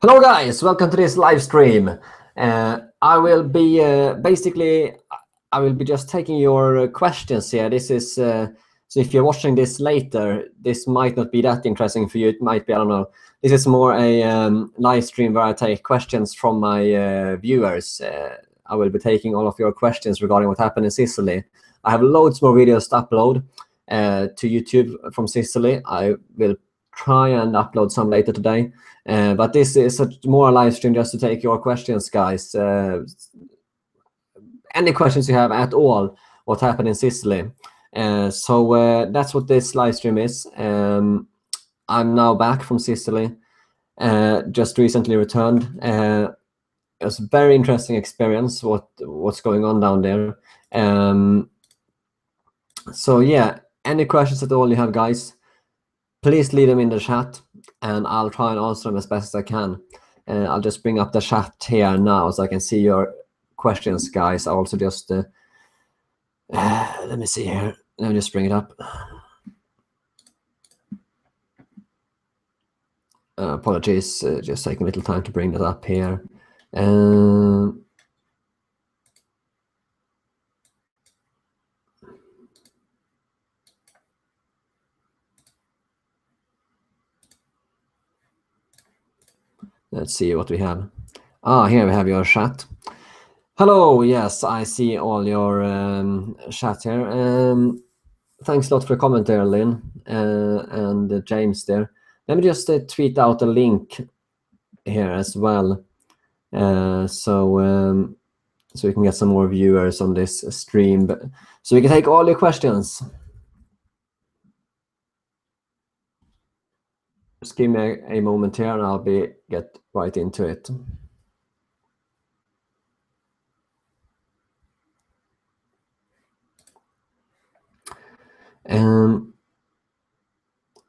Hello guys, welcome to this live stream. I will be I will be just taking your questions here. This is so if you're watching this later, this might not be that interesting for you. It might be, I don't know. This is more a live stream where I take questions from my viewers. I will be taking all of your questions regarding what happened in Sicily. I have loads more videos to upload to YouTube from Sicily. I will try and upload some later today. But this is more a live stream just to take your questions, guys. Any questions you have at all, what happened in Sicily. So that's what this live stream is. I'm now back from Sicily, just recently returned. It was a very interesting experience, what's going on down there. So yeah, any questions at all you have, guys, please leave them in the chat and I'll try and answer them as best as I can. I'll just bring up the chat here now so I can see your questions, guys. I'll also just let me see here. Let me just bring it up. Apologies, just taking a little time to bring that up here. Let's see what we have. Here we have your chat. Hello, yes, I see all your chat here. Thanks a lot for the comment there, Lynn, and James there. Let me just tweet out a link here as well, so we can get some more viewers on this stream, so we can take all your questions. Just give me a moment here and I'll get right into it.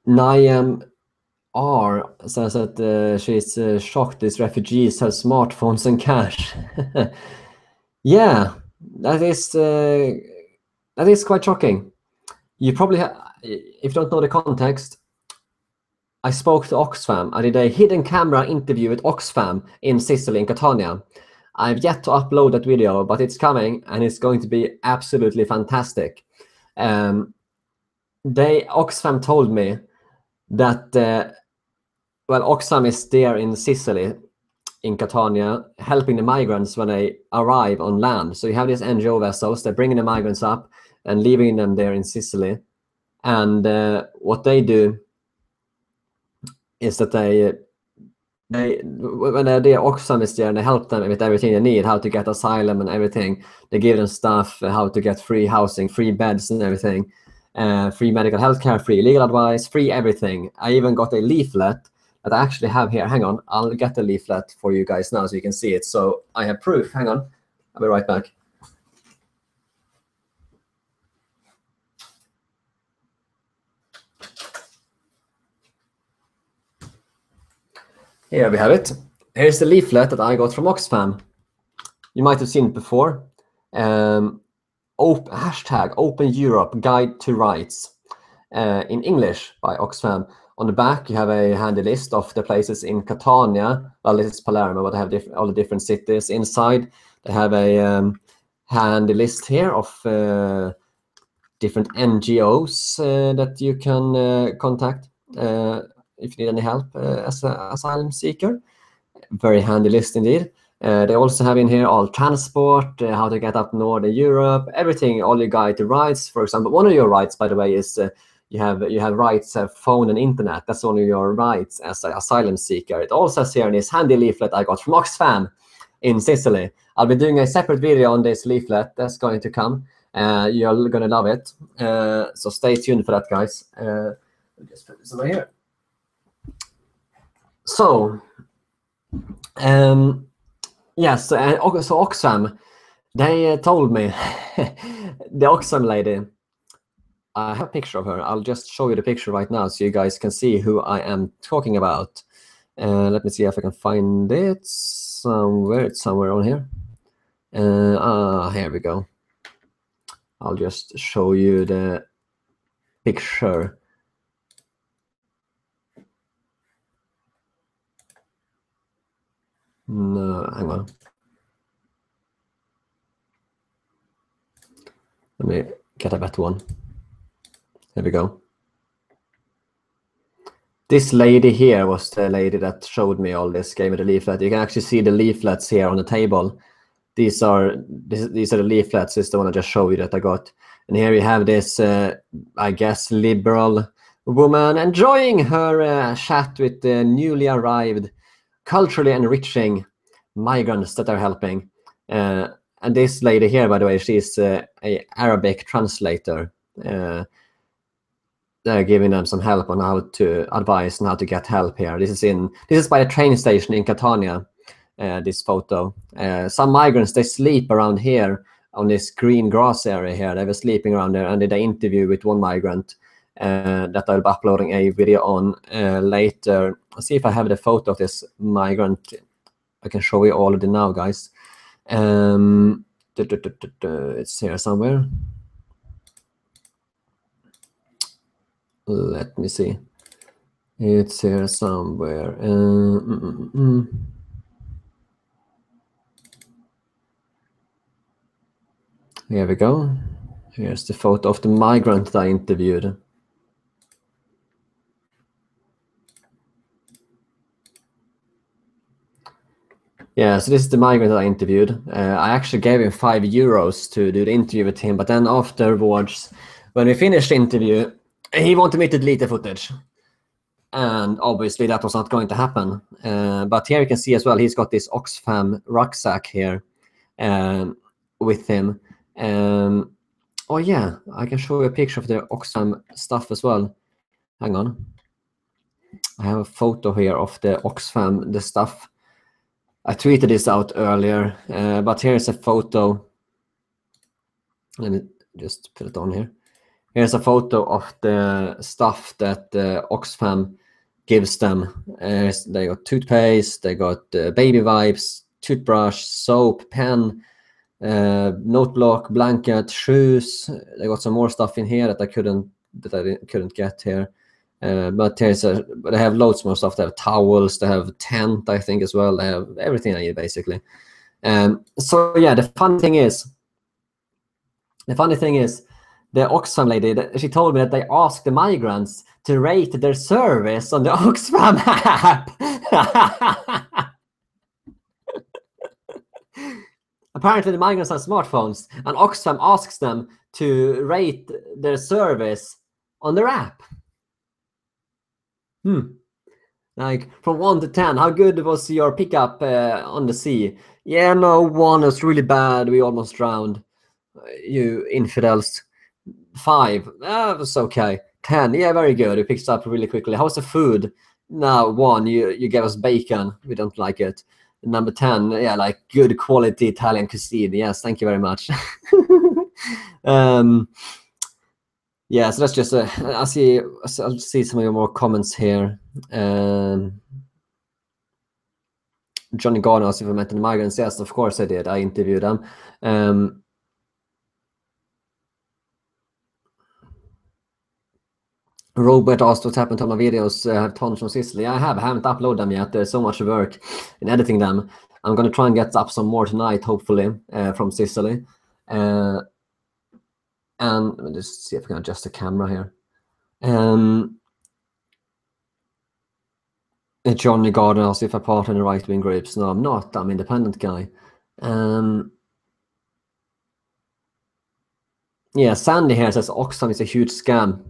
Niam R says that she's shocked these refugees have smartphones and cash. Yeah, that is quite shocking. You probably if you don't know the context, I spoke to Oxfam. I did a hidden camera interview with Oxfam in Sicily, in Catania. I've yet to upload that video, but it's coming and it's going to be absolutely fantastic. Oxfam told me that Oxfam is there in Sicily, in Catania, helping the migrants when they arrive on land. So you have these NGO vessels, they're bringing the migrants up and leaving them there in Sicily. And what they do is that when they're there, Oxfam is there and they help them with everything they need, how to get asylum and everything. They give them stuff, how to get free housing, free beds and everything, free medical health care, free legal advice, free everything. I even got a leaflet that I actually have here. Hang on, I'll get the leaflet for you guys now so you can see it. So I have proof. Hang on, I'll be right back. Here we have it. Here's the leaflet that I got from Oxfam. You might have seen it before. Hashtag Open Europe Guide to Rights in English by Oxfam. On the back, you have a handy list of the places in Catania. Well, this is Palermo, but they have all the different cities inside. They have a handy list here of different NGOs that you can contact if you need any help as an asylum seeker. Very handy list indeed. They also have in here all transport, how to get up Northern Europe, everything, all your guide to rights. For example, one of your rights, by the way, is you have rights to phone and internet. That's one of your rights as an asylum seeker. It also says here in this handy leaflet I got from Oxfam in Sicily. I'll be doing a separate video on this leaflet that's going to come. You're going to love it. So stay tuned for that, guys. I'll just put this over here. So, yes, so Oxfam, they told me, the Oxfam lady, I have a picture of her. I'll just show you the picture right now so you guys can see who I am talking about. Let me see if I can find it somewhere. It's somewhere on here. Here we go. I'll just show you the picture. No, hang on. Let me get a better one. There we go. This lady here was the lady that showed me all this, gave me the leaflet. You can actually see the leaflets here on the table. These are the leaflets. This is the one I just showed you that I got. And here we have this, I guess, liberal woman enjoying her chat with the newly arrived, culturally enriching migrants that are helping. And this lady here, by the way, she's a Arabic translator. They're giving them some help on how to advise and how to get help here. This is by a train station in Catania. This photo. Some migrants, they sleep around here on this green grass area here. They were sleeping around there, and did an interview with one migrant that I'll be uploading a video on later. Let's see if I have the photo of this migrant. I can show you all of it now, guys. It's here somewhere. Let me see. It's here somewhere. Here we go. Here's the photo of the migrant that I interviewed. Yeah, so this is the migrant that I interviewed. I actually gave him €5 to do the interview with him, but then afterwards, when we finished the interview, he wanted me to delete the footage. And obviously that was not going to happen. But here you can see as well, he's got this Oxfam rucksack here with him. Oh yeah, I can show you a picture of the Oxfam stuff as well. Hang on. I have a photo here of the Oxfam, the stuff. I tweeted this out earlier, but here's a photo. Let me just put it on here. Here's a photo of the stuff that Oxfam gives them. They got toothpaste, they got baby wipes, toothbrush, soap, pen, note block, blanket, shoes. They got some more stuff in here that I couldn't get here. But they have loads more stuff. They have towels, they have tent, I think, as well. They have everything I need, basically. So yeah, the funny thing is, the Oxfam lady, she told me that they asked the migrants to rate their service on the Oxfam app. Apparently the migrants have smartphones, and Oxfam asks them to rate their service on their app. Like from 1 to 10, how good was your pickup on the sea? Yeah, no, 1 was really bad. We almost drowned. You infidels. 5, that was okay. 10, yeah, very good. You picked up really quickly. How's the food? No, 1, you gave us bacon. We don't like it. Number 10, yeah, like good quality Italian cuisine. Yes, thank you very much. Yeah, so that's just I'll see some of your more comments here. Johnny Gardner asked if I met the migrants. Yes, of course I did. I interviewed them. Robert asked what happened to my videos. I have tons from Sicily. I haven't uploaded them yet. There's so much work in editing them. I'm going to try and get up some more tonight, hopefully, from Sicily. And let me just see if I can adjust the camera here. Johnny Gardner asked if I part in the right-wing groups. No, I'm not. I'm an independent guy. Yeah, Sandy here says Oxfam is a huge scam.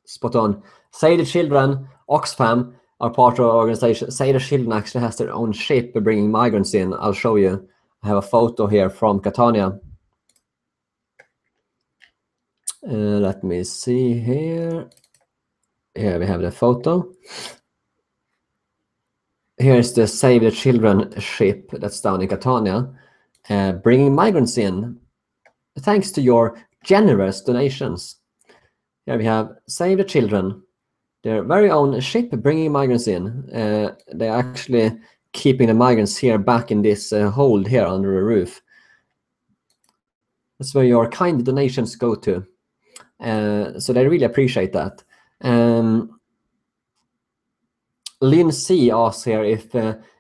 Spot on. Save the Children, Oxfam, are part of our organization. Save the Children actually has their own ship bringing migrants in. I'll show you. I have a photo here from Catania. Let me see here. Here we have the photo. Here's the Save the Children ship that's down in Catania, bringing migrants in. Thanks to your generous donations. Here we have Save the Children, their very own ship bringing migrants in. They're actually keeping the migrants here back in this hold here under a roof. That's where your kind donations go to. So they really appreciate that. Lynn C asks here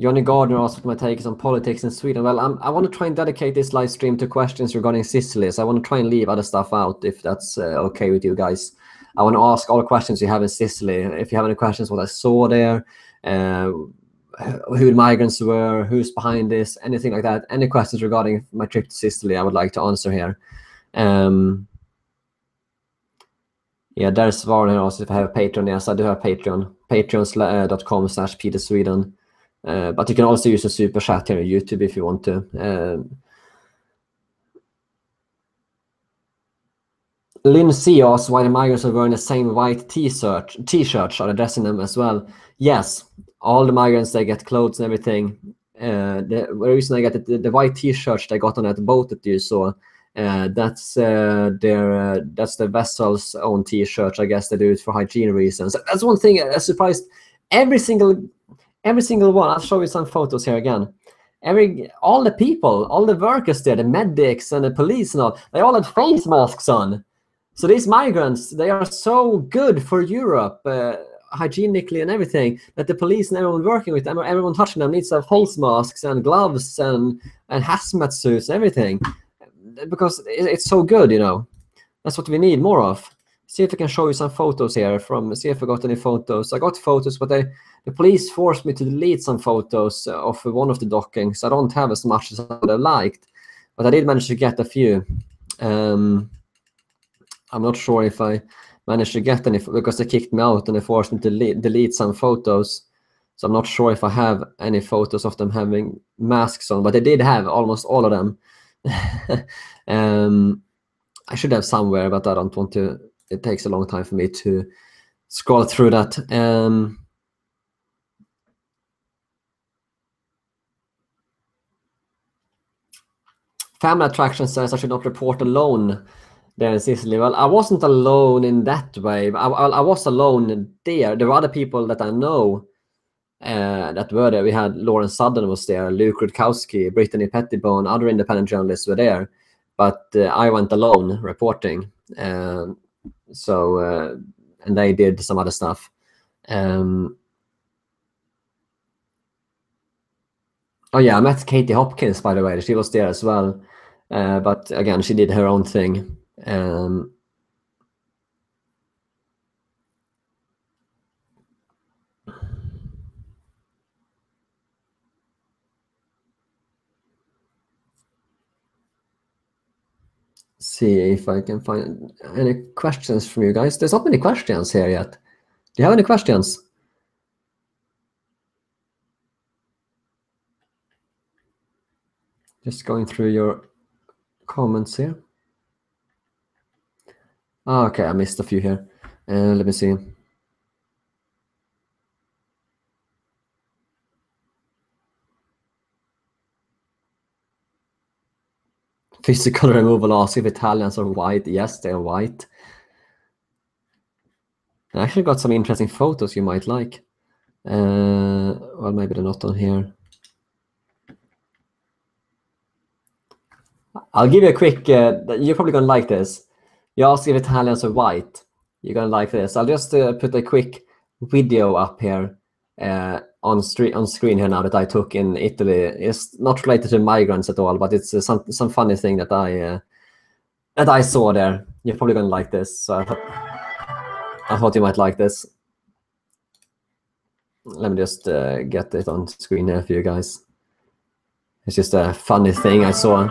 Johnny Gardner asked what my take is on politics in Sweden. Well, I want to try and dedicate this live stream to questions regarding Sicily. So I want to try and leave other stuff out if that's okay with you guys. I want to ask all the questions you have in Sicily. If you have any questions, what I saw there, who the migrants were, who's behind this, anything like that. Any questions regarding my trip to Sicily, I would like to answer here. Yeah, there's Varn here also if I have a Patreon. Yes, I do have a Patreon. Patreon.com/PeterSweden. But you can also use a super chat here on YouTube if you want to. Lynn C asks why the migrants are wearing the same white t-shirts. Are addressing them as well? Yes, all the migrants, they get clothes and everything. The reason I get the white t-shirts they got on that boat that you saw, that's the vessel's own t-shirts. I guess they do it for hygiene reasons. That's one thing I surprised. Every single one. I'll show you some photos here again. All the people, all the workers there, the medics and the police and all, they all had face masks on. So these migrants, they are so good for Europe, hygienically and everything, that the police and everyone working with them, everyone touching them needs to have face masks and gloves and hazmat suits and everything, because it's so good, you know. That's what we need more of. See if I can show you some photos here see if I got any photos. I got photos, but the police forced me to delete some photos of one of the dockings. I don't have as much as I would have liked, but I did manage to get a few. I'm not sure if I managed to get any because they kicked me out and they forced me to delete some photos. So I'm not sure if I have any photos of them having masks on, but they did have almost all of them. I should have somewhere, but I don't want to. It takes a long time for me to scroll through that. Family Attraction says I should not report alone there in Sicily. Well, I wasn't alone in that way. I was alone there. There were other people that I know that were there. We had Lauren Sudden was there, Luke Rutkowski, Brittany Pettibone, other independent journalists were there. But I went alone reporting. And they did some other stuff. Oh yeah, I met Katie Hopkins, by the way. She was there as well. But again, she did her own thing. See if I can find any questions from you guys. There's not many questions here yet. Do you have any questions? Just going through your comments here. Oh, okay, I missed a few here. Let me see. Physical removal asks if Italians are white. Yes, they're white. I actually got some interesting photos you might like. Well, maybe they're not on here. I'll give you a quick, you're probably going to like this. You ask if Italians are white. You're going to like this. I'll just put a quick video up here on screen here now that I took in Italy. It's not related to migrants at all, but it's some funny thing that I saw there. You're probably going to like this. So I thought you might like this. Let me just get it on screen here for you guys. It's just a funny thing I saw.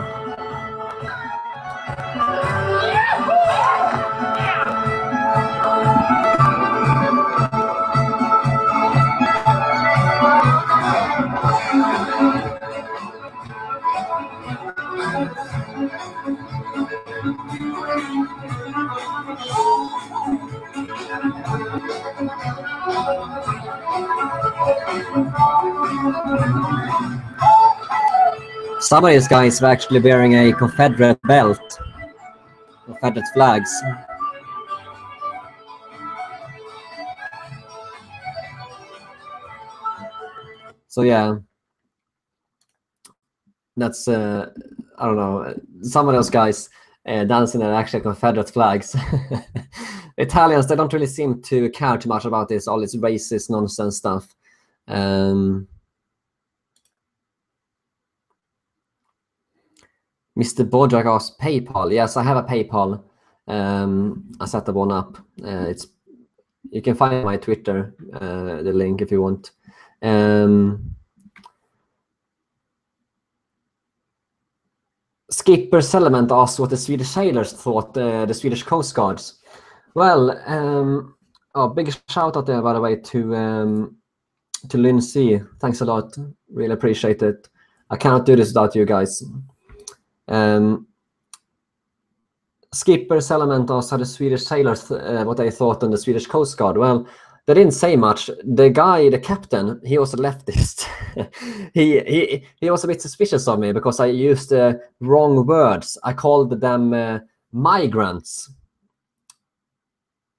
Some of these guys were actually wearing a Confederate belt, Confederate flags. So yeah, that's I don't know. Some of those guys dancing in actual Confederate flags. Italians, they don't really seem to care too much about all this racist nonsense stuff. Mr. Bodrak asked PayPal. Yes, I have a PayPal. I set the one up. You can find my Twitter, the link if you want. Skipper Settlement asked what the Swedish sailors thought, the Swedish Coast Guards. Well, big shout out there, by the way, to Lindsay. Thanks a lot. Really appreciate it. I cannot do this without you guys. Skipper Settlement asked how the Swedish sailors, what they thought on the Swedish Coast Guard. Well, they didn't say much. The guy, the captain, he was a leftist. he was a bit suspicious of me because I used the wrong words. I called them migrants,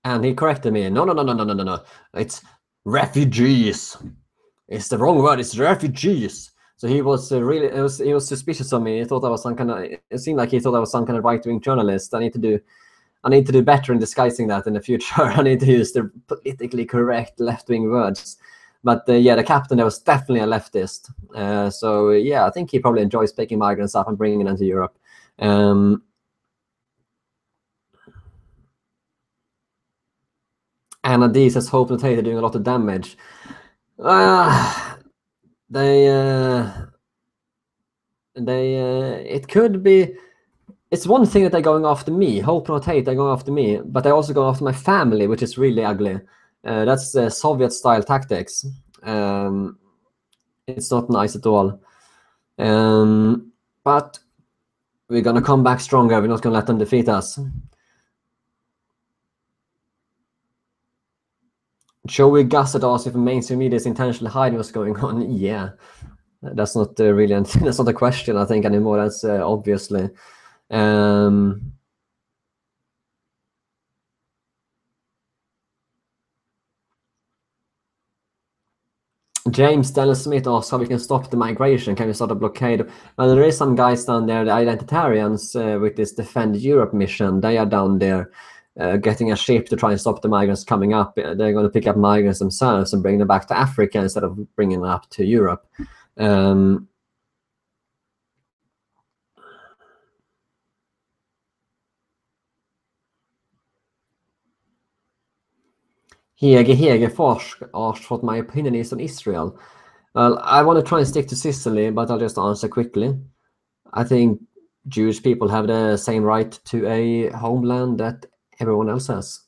and he corrected me. No. It's refugees. It's the wrong word. It's refugees. So he was he was suspicious of me. He thought I was some kind of. It seemed like he thought I was some kind of right-wing journalist. I need to do better in disguising that in the future. I need to use the politically correct left-wing words. But yeah, the captain there was definitely a leftist. So yeah, I think he probably enjoys picking migrants up and bringing them to Europe. Anna D says Hope and Tate are doing a lot of damage. It could be. It's one thing that they're going after me. Hope not hate, they're going after me, but they're also going after my family, which is really ugly. That's Soviet-style tactics. It's not nice at all. But we're gonna come back stronger. We're not gonna let them defeat us. Joey Gossett asked if mainstream media is intentionally hiding what's going on. Yeah, that's not really that's not a question, I think, anymore. That's obviously. James Dennis Smith asked how we can stop the migration. Can we start a blockade? Well, there is some guys down there, the identitarians, with this Defend Europe mission. They are down there getting a ship to try and stop the migrants coming up. They're going to pick up migrants themselves and bring them back to Africa instead of bringing them up to Europe. Hege Hegerfors asked what my opinion is on Israel. Well, I want to try and stick to Sicily, but I'll just answer quickly. I think Jewish people have the same right to a homeland that everyone else has.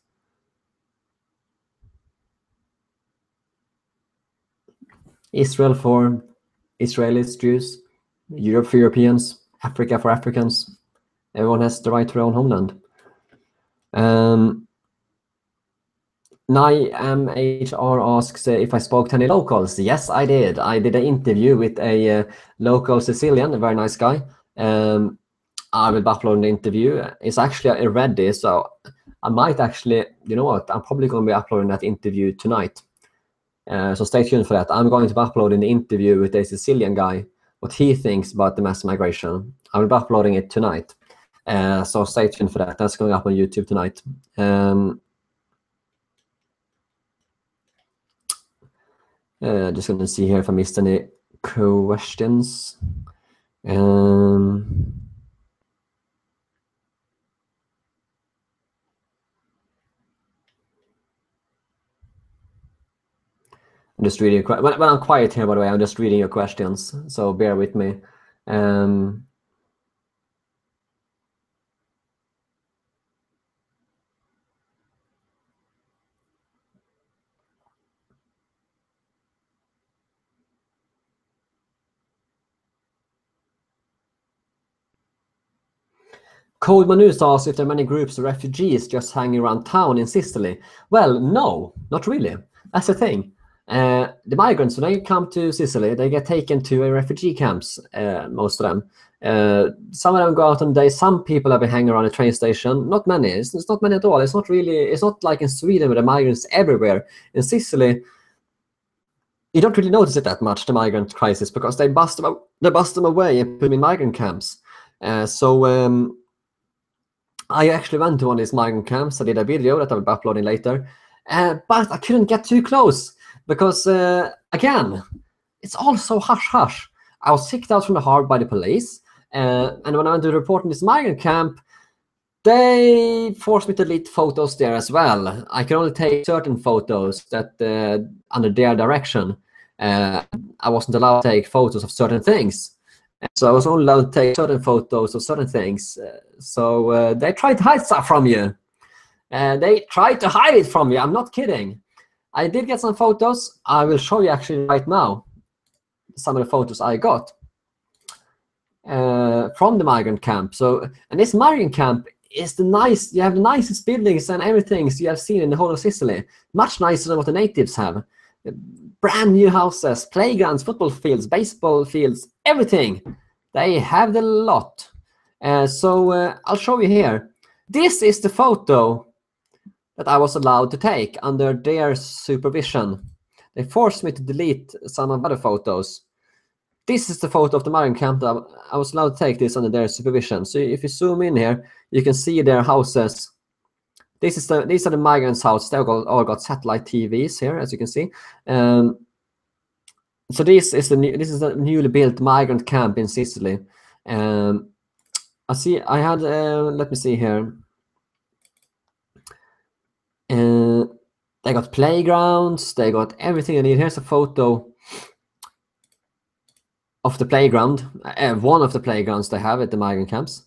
Israel for Israelis, Jews, Europe for Europeans, Africa for Africans. Everyone has the right to their own homeland. NIMHR asks if I spoke to any locals. Yes, I did. I did an interview with a local Sicilian, a very nice guy. I will be uploading the interview. It's actually already, so I might actually, you know what, I'm probably going to be uploading that interview tonight. So stay tuned for that. I'm going to be uploading the interview with a Sicilian guy, what he thinks about the mass migration. I will be uploading it tonight. So stay tuned for that. That's going up on YouTube tonight. Just going to see here if I missed any questions. I'm just reading when I'm quiet here, by the way, I'm just reading your questions, so bear with me. Code Manus asks if there are many groups of refugees just hanging around town in Sicily. Well, no, not really. That's the thing. The migrants, when they come to Sicily, they get taken to refugee camps, most of them. Some of them go out on days. Some people have been hanging around a train station. Not many. It's not many at all. It's not like in Sweden where the migrants everywhere. In Sicily, you don't really notice it that much, the migrant crisis, because they bust them away and put them in migrant camps. I actually went to one of these migrant camps. I did a video that I will be uploading later. But I couldn't get too close because, again, it's all so hush-hush. I was kicked out from the harbor by the police. And when I went to report in this migrant camp, they forced me to delete photos there as well. I can only take certain photos that under their direction. I wasn't allowed to take photos of certain things. So I was only allowed to take certain photos of certain things. So they tried to hide stuff from you. They tried to hide it from you. I'm not kidding. I did get some photos. I will show you actually right now some of the photos I got from the migrant camp. So, and this migrant camp is you have the nicest buildings and everything you have seen in the whole of Sicily. Much nicer than what the natives have. Brand new houses, playgrounds, football fields, baseball fields, everything. They have the lot. So I'll show you here. This is the photo that I was allowed to take under their supervision. They forced me to delete some of other photos. This is the photo of the migrant camp that I was allowed to take this under their supervision. So if you zoom in here, you can see their houses. These are the migrants' houses. They all got satellite TVs here, as you can see. So this is the newly built migrant camp in Sicily. I had let me see here. They got playgrounds. They got everything they need. Here's a photo of the playground. One of the playgrounds they have at the migrant camps.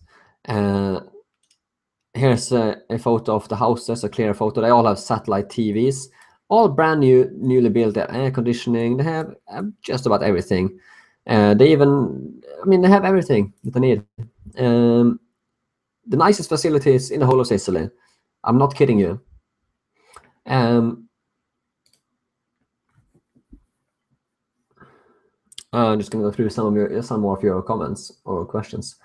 Here's a photo of the houses, a clear photo. They all have satellite TVs, all brand new, newly built, air conditioning. They have just about everything. They have everything that they need. The nicest facilities in the whole of Sicily. I'm not kidding you. I'm just going to go through some more of your comments or questions.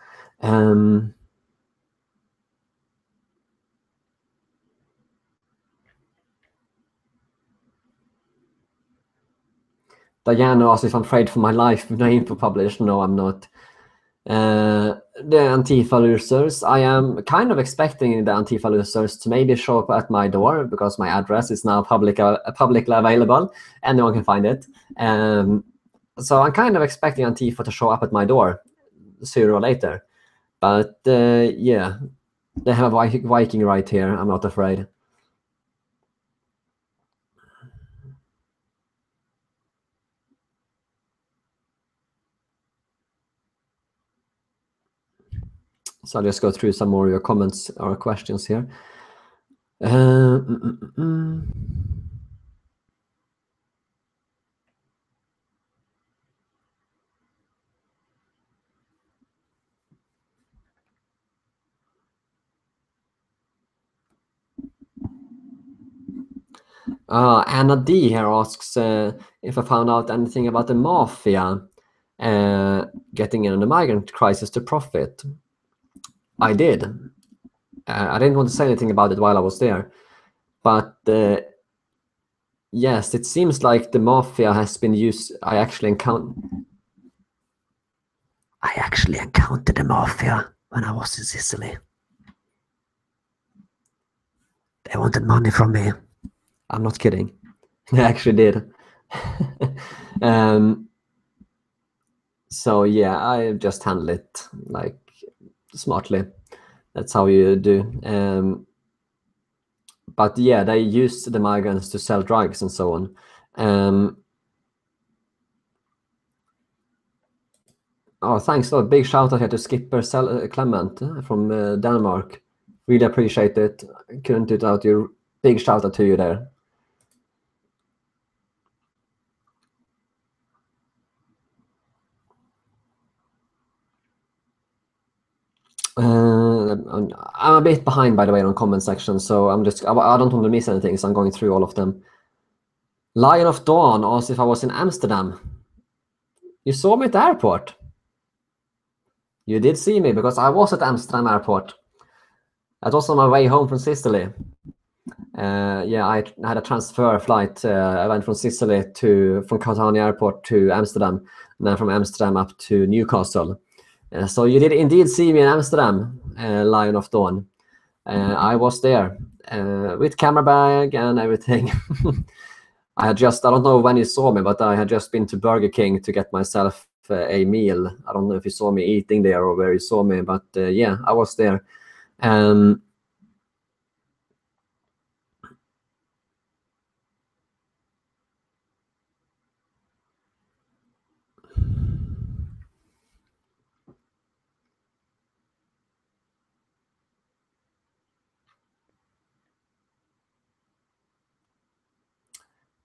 Diana asked if I'm afraid for my life with no info published. No, I'm not. The Antifa losers, I am kind of expecting the Antifa losers to maybe show up at my door because my address is now publicly available. Anyone can find it. So I'm kind of expecting Antifa to show up at my door sooner or later. But yeah, they have a Viking right here. I'm not afraid. So I'll just go through some more of your comments or questions here. Anna D here asks if I found out anything about the mafia getting in on the migrant crisis to profit. I did. I didn't want to say anything about it while I was there, but yes, it seems like the mafia has been used. I actually encountered the mafia when I was in Sicily. They wanted money from me. I'm not kidding. They actually did. So yeah, I just handle it like smartly. That's how you do. But yeah, they used the migrants to sell drugs and so on. Oh, thanks a lot. Big shout out here to Skipper Clement from Denmark. Really appreciate it. Couldn't do it without you. Big shout out to you there. I'm a bit behind, by the way, on comment section, so I don't want to miss anything, so I'm going through all of them. Lion of Dawn asked if I was in Amsterdam. You saw me at the airport. You did see me because I was at Amsterdam airport. That was on my way home from Sicily. Yeah, I had a transfer flight. I went from Sicily from Catania airport to Amsterdam, and then from Amsterdam up to Newcastle. So you did indeed see me in Amsterdam, Lion of Dawn. I was there with camera bag and everything. I don't know when you saw me, but I had just been to Burger King to get myself a meal. I don't know if you saw me eating there or where you saw me, but yeah, I was there.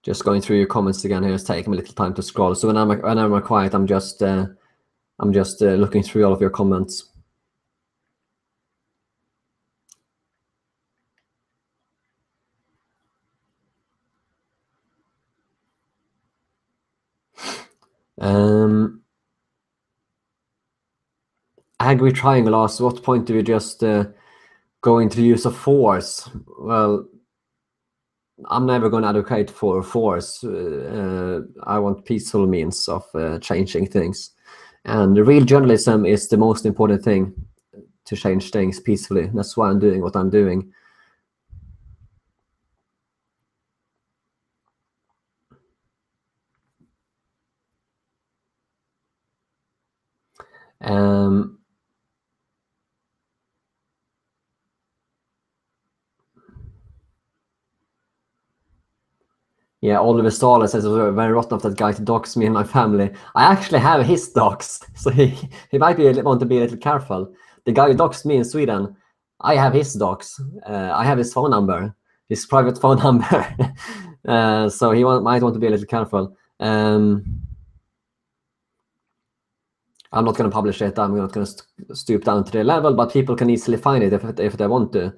Just going through your comments again here. It's taking me a little time to scroll. So when I'm quiet, I'm just looking through all of your comments. Angry triangle asks, what point do we just go into the use of force? Well, I'm never going to advocate for force. I want peaceful means of changing things. And real journalism is the most important thing to change things peacefully. That's why I'm doing what I'm doing. Yeah, Oliver Stahle says it was very rotten of that guy to dox me and my family. I actually have his dox, so he might want to be a little careful. The guy who doxed me in Sweden, I have his dox. I have his phone number, his private phone number. So he might want to be a little careful. I'm not going to publish it. I'm not going to stoop down to their level, but people can easily find it if they want to.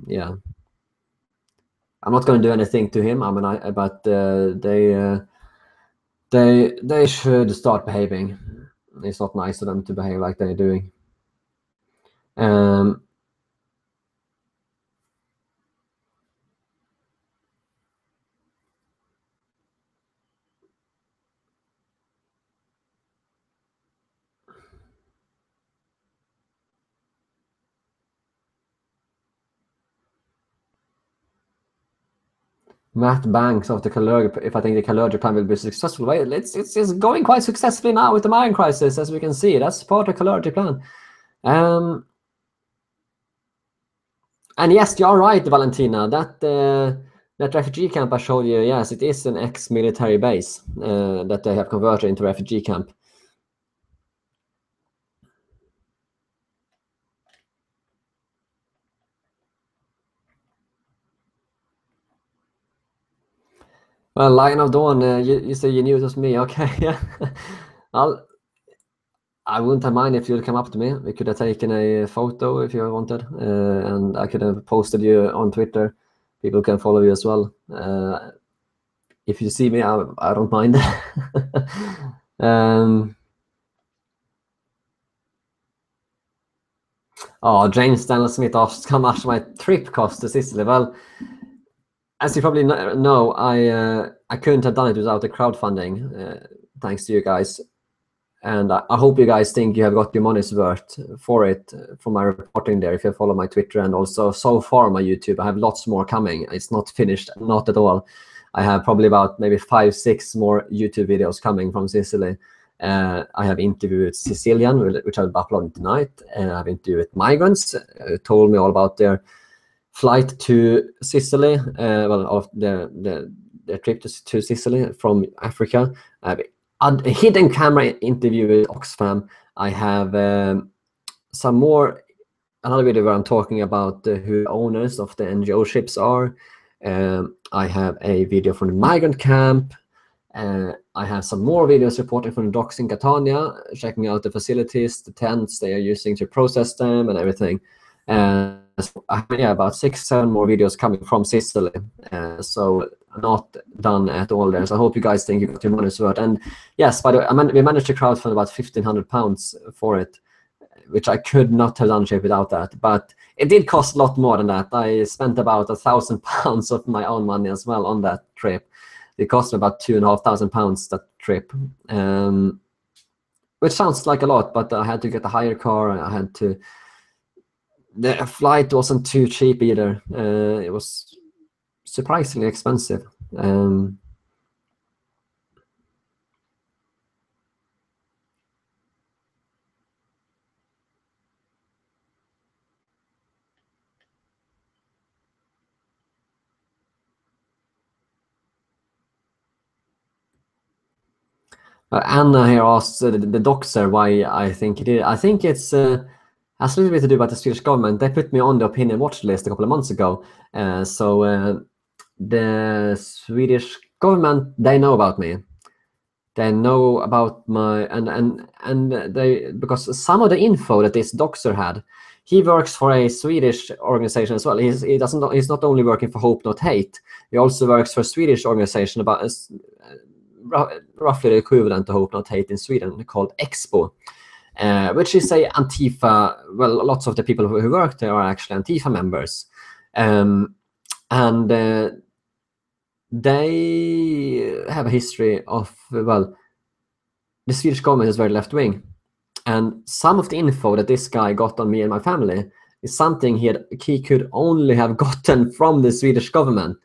Yeah. I'm not going to do anything to him. But they should start behaving. It's not nice of them to behave like they're doing. Matt Banks of the Calurgy, if I think the Calurgy plan will be successful. Well, it's going quite successfully now with the migrant crisis, as we can see. That's part of the Calurgy plan. And yes, you are right, Valentina. That refugee camp I showed you, yes, it is an ex-military base that they have converted into a refugee camp. Well, Lion of Dawn, you say you knew it was me. Okay, yeah. I wouldn't have mind if you'd come up to me. We could have taken a photo if you wanted, and I could have posted you on Twitter. People can follow you as well. If you see me, I don't mind. Oh, James Daniel Smith asked how much my trip cost to Sicily. Well, as you probably know, I couldn't have done it without the crowdfunding. Thanks to you guys. And I hope you guys think you have got your money's worth for it, for my reporting there. If you follow my Twitter and also so far my YouTube, I have lots more coming. It's not finished, not at all. I have probably about maybe 5-6 more YouTube videos coming from Sicily. I have interviewed Sicilian, which I'll upload tonight. I've interviewed migrants who told me all about their flight to Sicily, of their trip to Sicily from Africa. A hidden camera interview with Oxfam. I have another video where I'm talking about who owners of the NGO ships are. I have a video from the migrant camp. I have some more videos reporting from the docks in Catania, checking out the facilities, the tents they are using to process them and everything. So I have, about 6-7 more videos coming from Sicily. So not done at all there. So I hope you guys think you got your money's worth. And yes, by the way, we managed to crowdfund about £1,500 for it, which I could not have done without that. But it did cost a lot more than that. I spent about £1,000 of my own money as well on that trip. It cost me about £2,500 that trip, which sounds like a lot, but I had to get a hire car. I had to. The flight wasn't too cheap either. It was surprisingly expensive. Anna here asks the doxer why I think it is. I think it's has a little bit to do with the Swedish government. They put me on the opinion watch list a couple of months ago. So the Swedish government, they know about me. They know about my and they, because some of the info that this doxer had, he works for a Swedish organization as well. He's not only working for Hope Not Hate. He also works for a Swedish organization about roughly the equivalent to Hope Not Hate in Sweden, called Expo, which is a Antifa. Well, lots of the people who work there are actually Antifa members, and they have a history of, well, the Swedish government is very left-wing, and some of the info that this guy got on me and my family is something he could only have gotten from the Swedish government.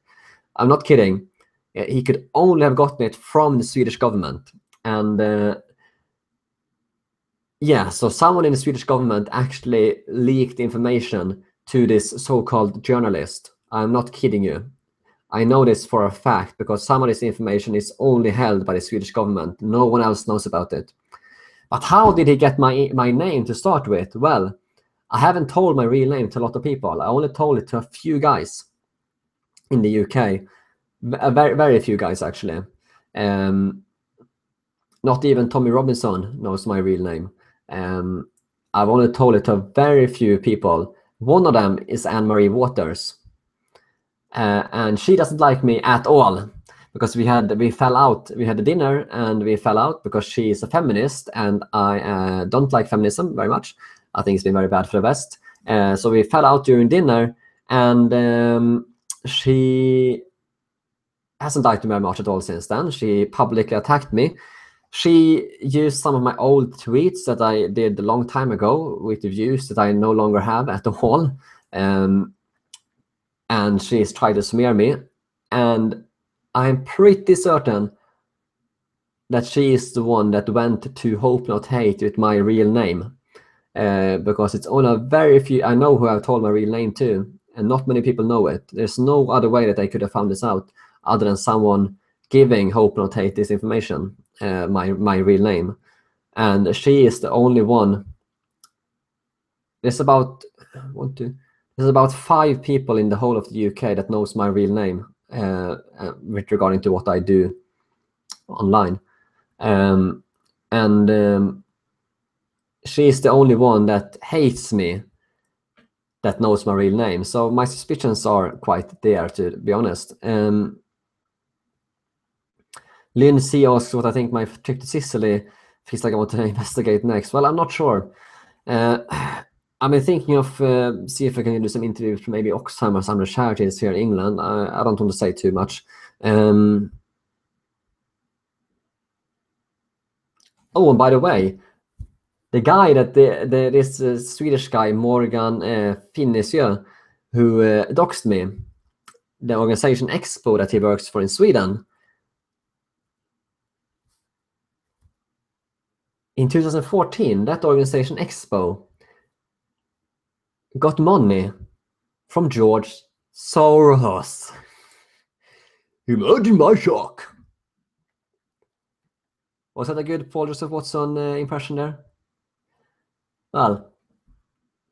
I'm not kidding. He could only have gotten it from the Swedish government. And yeah, so someone in the Swedish government actually leaked information to this so-called journalist. I'm not kidding you. I know this for a fact because some of this information is only held by the Swedish government. No one else knows about it. But how did he get my name to start with? Well, I haven't told my real name to a lot of people. I only told it to a few guys in the UK. Very, very few guys, actually. Not even Tommy Robinson knows my real name. I've only told it to very few people. One of them is Anne-Marie Waters. And she doesn't like me at all because we fell out. We had a dinner and we fell out because she is a feminist and I don't like feminism very much. I think it's been very bad for the West. So we fell out during dinner, and she hasn't liked me very much at all since then. She publicly attacked me. She used some of my old tweets that I did a long time ago with the views that I no longer have at all. And she's tried to smear me. And I'm pretty certain that she is the one that went to Hope Not Hate with my real name. Because it's only a very few, I know who I've told my real name to, and not many people know it. There's no other way that I could have found this out other than someone giving Hope Not Hate this information, my real name. And she is the only one. There's about there's about 5 people in the whole of the UK that knows my real name with regarding to what I do online. She is the only one that hates me that knows my real name. So my suspicions are quite there, to be honest. Lynn C asks what I think my trip to Sicily feels like I want to investigate next. Well, I'm not sure. I've been thinking of see if I can do some interviews for maybe Oxfam or some of the charities here in England. I don't want to say too much. Oh, and by the way, the guy that this Swedish guy Morgan Finnisjö, who doxed me, the organization Expo that he works for in Sweden, in 2014, that organization Expo got money from George Soros. Imagine my shock. Was that a good Paul Joseph Watson impression there? Well,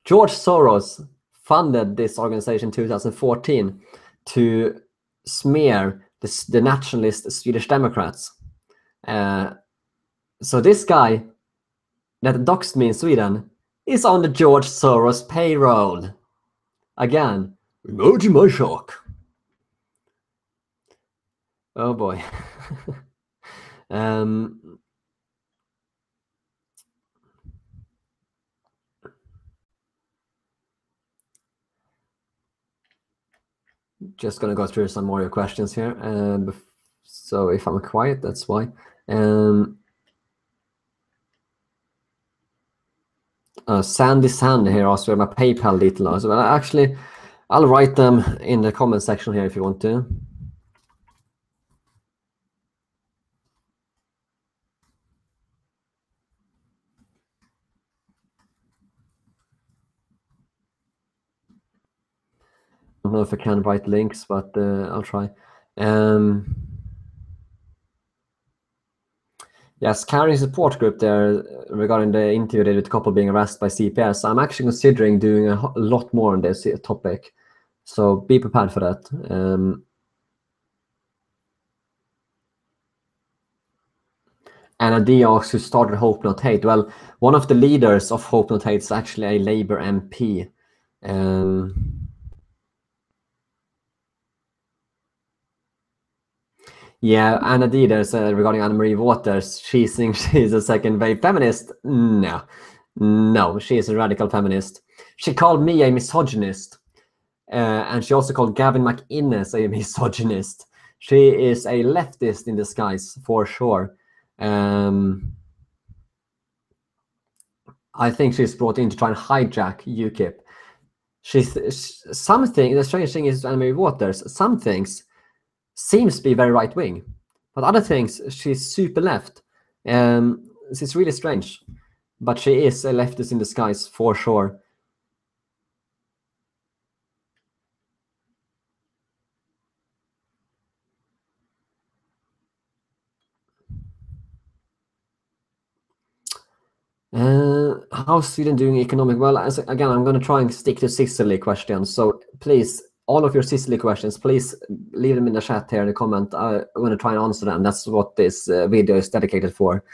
George Soros funded this organization in 2014 to smear the nationalist Swedish Democrats. So this guy that doxed me in Sweden is on the George Soros payroll. Again, imagine my shock. Oh boy. Just gonna go through some more of your questions here. So if I'm quiet, that's why. Sandy Sand here asks where my PayPal details. Well, actually, I'll write them in the comment section here if you want to. I don't know if I can write links, but I'll try. Yes, carrying support group there regarding the interview they did with the couple being arrested by CPS. I'm actually considering doing a lot more on this topic, so be prepared for that. And a D asks who started Hope Not Hate. Well, one of the leaders of Hope Not Hate is actually a Labour MP. Yeah, Anna Dieters, regarding Anne-Marie Waters, she thinks she's a second wave feminist. No, she is a radical feminist. She called me a misogynist, and she also called Gavin McInnes a misogynist. She is a leftist in disguise, for sure. I think she's brought in to try and hijack UKIP. Something, the strange thing is Anne-Marie Waters, some things seems to be very right wing, but other things she's super left. It's really strange, but she is a leftist in disguise for sure. How's Sweden doing economic? Well, again, I'm going to try and stick to Sicily questions. So please, all of your Sicily questions, please leave them in the chat here in the comment. I'm going to try and answer them. That's what this video is dedicated for.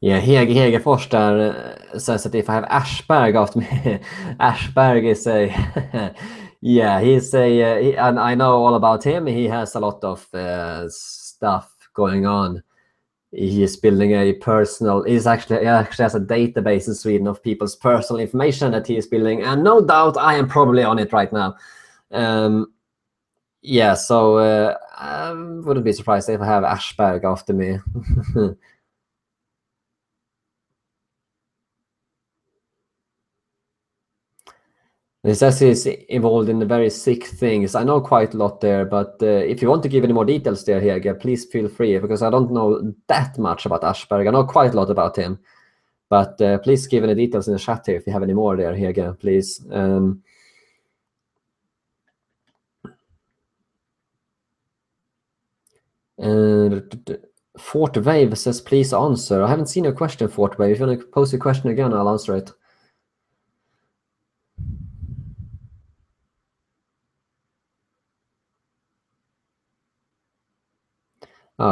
Yeah, Hege Forster says that if I have Ashberg after me, Ashberg is a, yeah, he's a, and I know all about him. He has a lot of stuff going on. He is building a personal, he actually has a database in Sweden of people's personal information that he is building. And no doubt I am probably on it right now. Yeah, so I wouldn't be surprised if I have Ashberg after me. It says he's involved in very sick things. I know quite a lot there, but if you want to give any more details there, Hege, please feel free, because I don't know that much about Ashberg. I know quite a lot about him, but please give any details in the chat here if you have any more there, Hege, please. Fort Wave says, please answer. I haven't seen a question, Fort Wave. If you want to pose a question again, I'll answer it.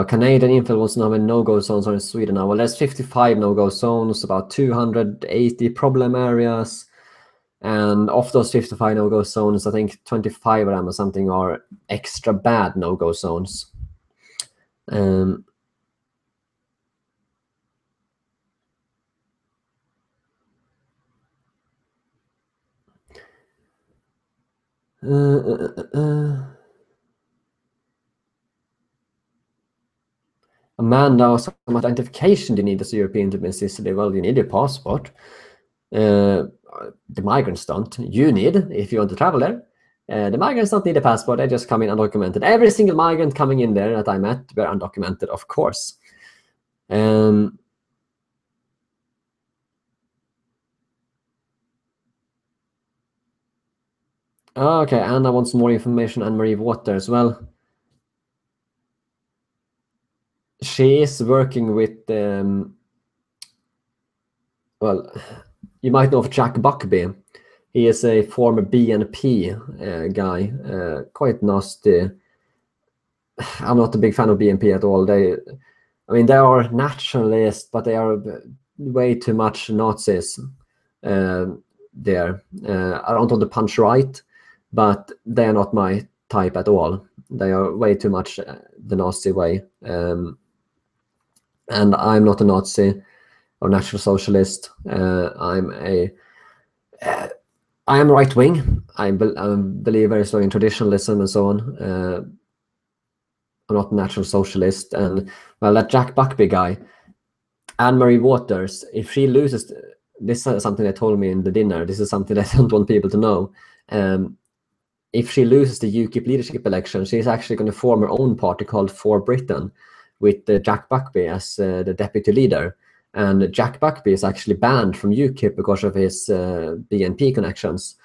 Canadian infill wants to know how many no-go zones are in Sweden now. Well, there's 55 no-go zones, about 280 problem areas. And of those 55 no-go zones, I think 25 of them or something are extra bad no-go zones. Amanda, some identification do you need as a European to be in Sicily? Well, you need a passport. The migrants don't. You need, if you want to travel there. The migrants don't need a passport. They just come in undocumented. Every single migrant coming in there that I met were undocumented, of course. Okay, Anna wants more information on Marie Waters. Well, she is working with, well, you might know of Jack Buckby. He is a former BNP guy, quite nasty. I'm not a big fan of BNP at all. They are nationalists, but they are way too much Nazis there. I don't want to punch right, but they are not my type at all. They are way too much the Nazi way. And I'm not a Nazi or National Socialist. I am right wing. I believe very strongly in traditionalism and so on. I'm not a National Socialist. And well, that Jack Buckby guy, Anne-Marie Waters, if she loses, this is something they told me in the dinner. This is something I don't want people to know. if she loses the UKIP leadership election, she's actually going to form her own party called For Britain, with Jack Buckby as the deputy leader. And Jack Buckby is actually banned from UKIP because of his BNP connections.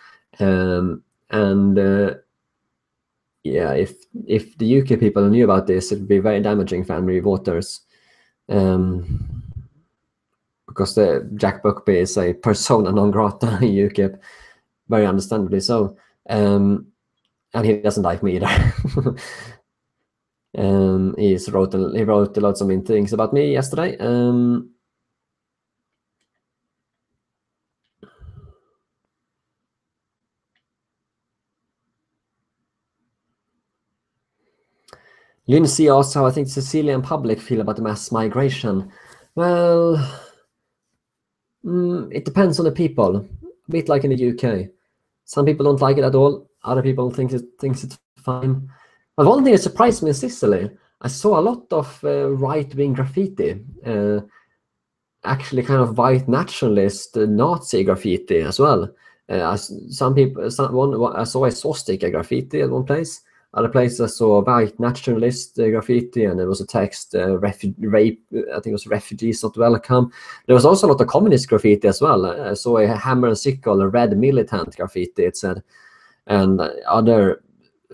Yeah, if the UK people knew about this, it would be very damaging for Anne-Marie Waters, because Jack Buckby is a persona non grata in UKIP, very understandably so, and he doesn't like me either. He wrote a lot of mean things about me yesterday. Lindsay asks how I think the Sicilian public feel about the mass migration. Well, it depends on the people. A bit like in the UK. Some people don't like it at all. Other people think it's fine. But one thing that surprised me in Sicily, I saw a lot of right-wing graffiti. Actually, kind of white nationalist Nazi graffiti as well. I saw a swastika graffiti at one place. Other places I saw white nationalist graffiti, and there was a text, rape, I think it was refugees not welcome. There was also a lot of communist graffiti as well. I saw a hammer and sickle, a red militant graffiti, it said, and other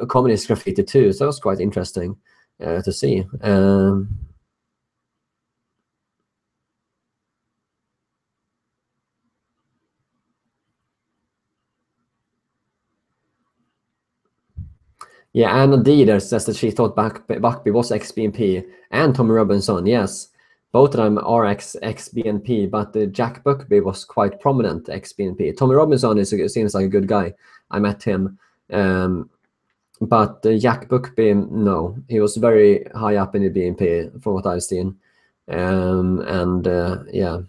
communist graffiti too. So that was quite interesting to see. Yeah, Anna Deder says that she thought Buckby was ex-BNP, and Tommy Robinson, yes. Both of them are ex-BNP, but Jack Buckby was quite prominent ex-BNP. Tommy Robinson seems like a good guy. I met him. But Jack Buckby, no. He was very high up in the BNP, from what I've seen. Yeah.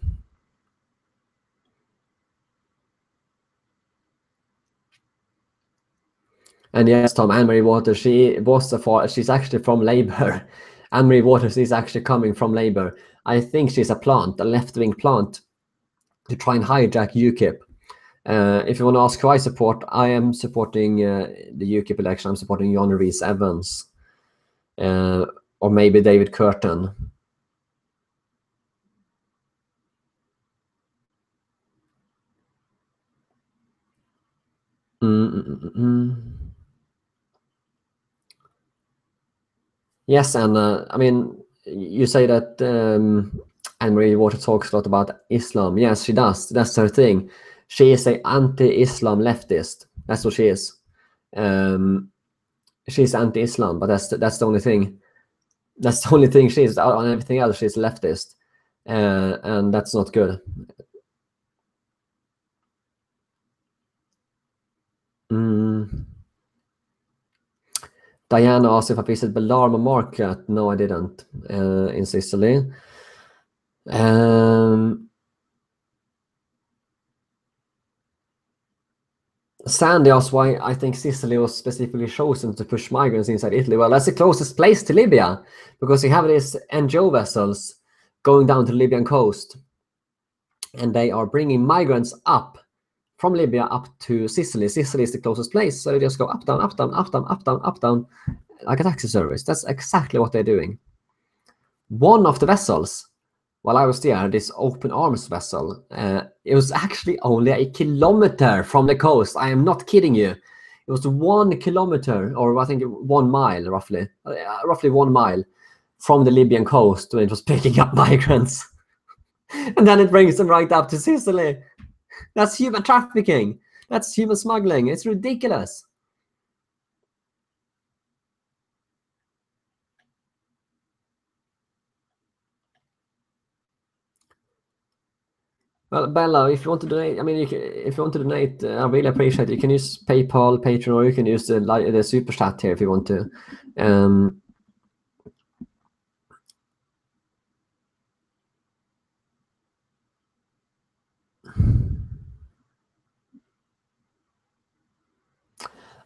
And yes, Tom, Anne-Marie Waters, she's actually from Labour. Anne-Marie Waters is actually coming from Labour. I think she's a left-wing plant, to try and hijack UKIP. If you want to ask who I support, I am supporting the UKIP election. I'm supporting John Rhys Evans, or maybe David Curtin. Yes, and I mean, you say that Anne-Marie Waters talks a lot about Islam. Yes, she does. That's her thing. She is an anti-Islam leftist. That's what she is. She's anti-Islam, but that's the only thing. That's the only thing she is. On everything else, she's leftist, and that's not good. Diana asked if I visited Bellarmo Market. No, I didn't. In Sicily. Sandy asked why I think Sicily was specifically chosen to push migrants inside Italy. Well, that's the closest place to Libya, because you have these NGO vessels going down to the Libyan coast, and they are bringing migrants up from Libya up to Sicily. Sicily is the closest place, so they just go up, down, up, down, up, down, up, down, up, down, like a taxi service. That's exactly what they're doing. One of the vessels, while I was there, this open arms vessel, it was actually only a kilometer from the coast. I am not kidding you. It was 1 kilometer, or I think 1 mile, roughly 1 mile from the Libyan coast, when it was picking up migrants. And then it brings them right up to Sicily. That's human trafficking. That's human smuggling. It's ridiculous. Well, Bella, if you want to donate, I mean, if you want to donate, I really appreciate it. You can use PayPal, Patreon, or you can use the super chat here if you want to.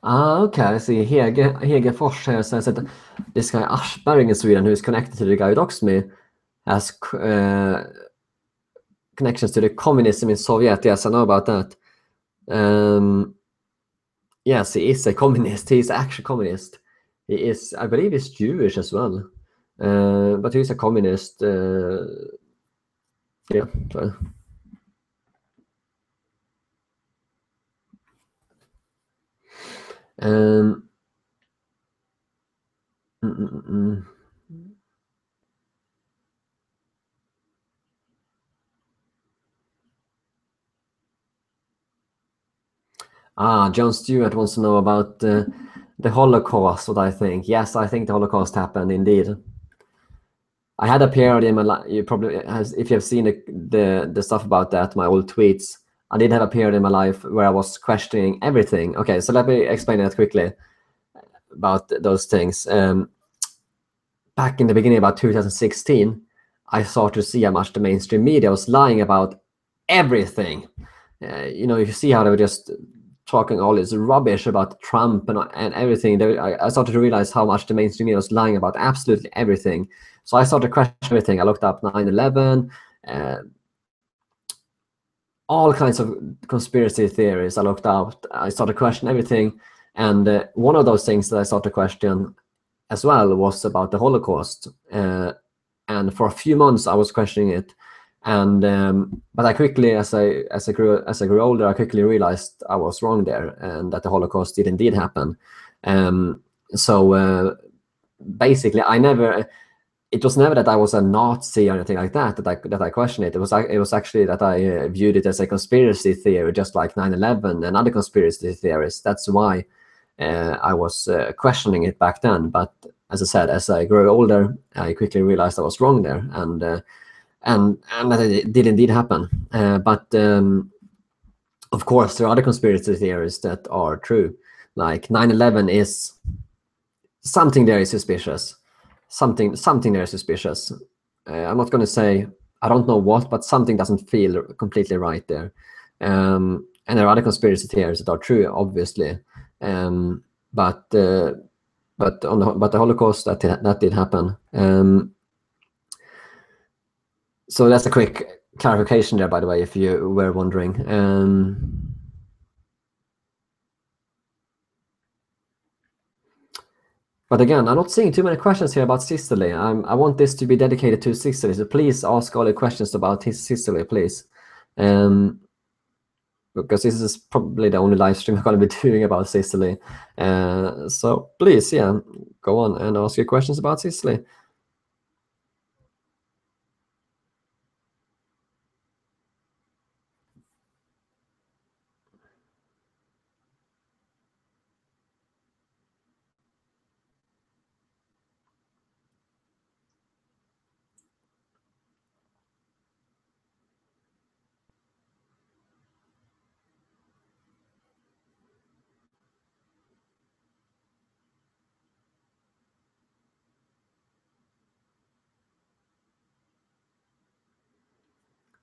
Okay, I see. Hege Fors here says that this guy Aschberg in Sweden, who is connected to the guy who doxed me, has connections to the communism in Soviet. Yes, I know about that. Yes, he is a communist. He's actually communist. He is, I believe, he's Jewish as well, but he's a communist. Yeah. So. Um, mm, mm, mm. John Stewart wants to know about the Holocaust. What I think? Yes, I think the Holocaust happened indeed. I had a period in my life. You probably has, if you have seen the stuff about that, my old tweets. I did have a period in my life where I was questioning everything. Okay, so let me explain that quickly about those things. Back in the beginning, about 2016, I started to see how much the mainstream media was lying about everything. You see how they were just talking all this rubbish about Trump and everything. I started to realize how much the mainstream media was lying about absolutely everything. So I started to question everything. I looked up 9/11, all kinds of conspiracy theories. I looked up. I started to question everything. And one of those things that I started to question as well was about the Holocaust. And for a few months, I was questioning it. And but I quickly, as I grew older, I quickly realized I was wrong there, and that the Holocaust did indeed happen. So basically, it was never that I was a Nazi or anything like that that I questioned it. It was actually that I viewed it as a conspiracy theory, just like 9/11 and other conspiracy theories. That's why I was questioning it back then. But as I said, as I grew older, I quickly realized I was wrong there, and that it did indeed happen. But of course, there are other conspiracy theories that are true. Like 9/11 is something there is suspicious. Something there is suspicious. I'm not going to say I don't know what, but something doesn't feel completely right there. And there are other conspiracy theories that are true, obviously. But the Holocaust that did happen. So that's a quick clarification there, by the way, if you were wondering. But again, I'm not seeing too many questions here about Sicily. I want this to be dedicated to Sicily, so please ask all the questions about Sicily, please. Because this is probably the only live stream I'm going to be doing about Sicily. So please, yeah, go on and ask your questions about Sicily.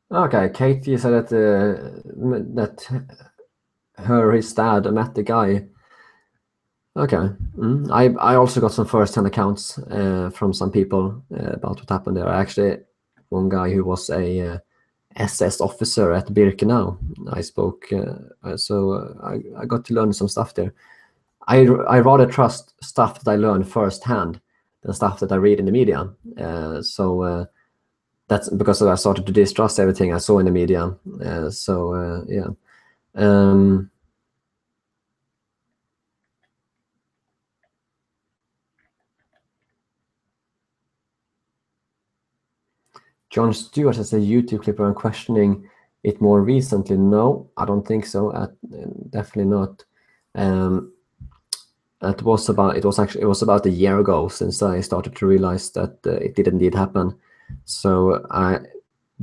Okay, Katie said that his dad met the guy. Okay, I also got some first-hand accounts from some people about what happened there. Actually, one guy who was a SS officer at Birkenau. I spoke, I got to learn some stuff there. I rather trust stuff that I learn firsthand than stuff that I read in the media. So that's because I started to distrust everything I saw in the media. Yeah. John Stewart has a YouTube clip where I'm questioning it more recently. No, I don't think so. Definitely not. It was about a year ago since I started to realize that it did indeed happen. So I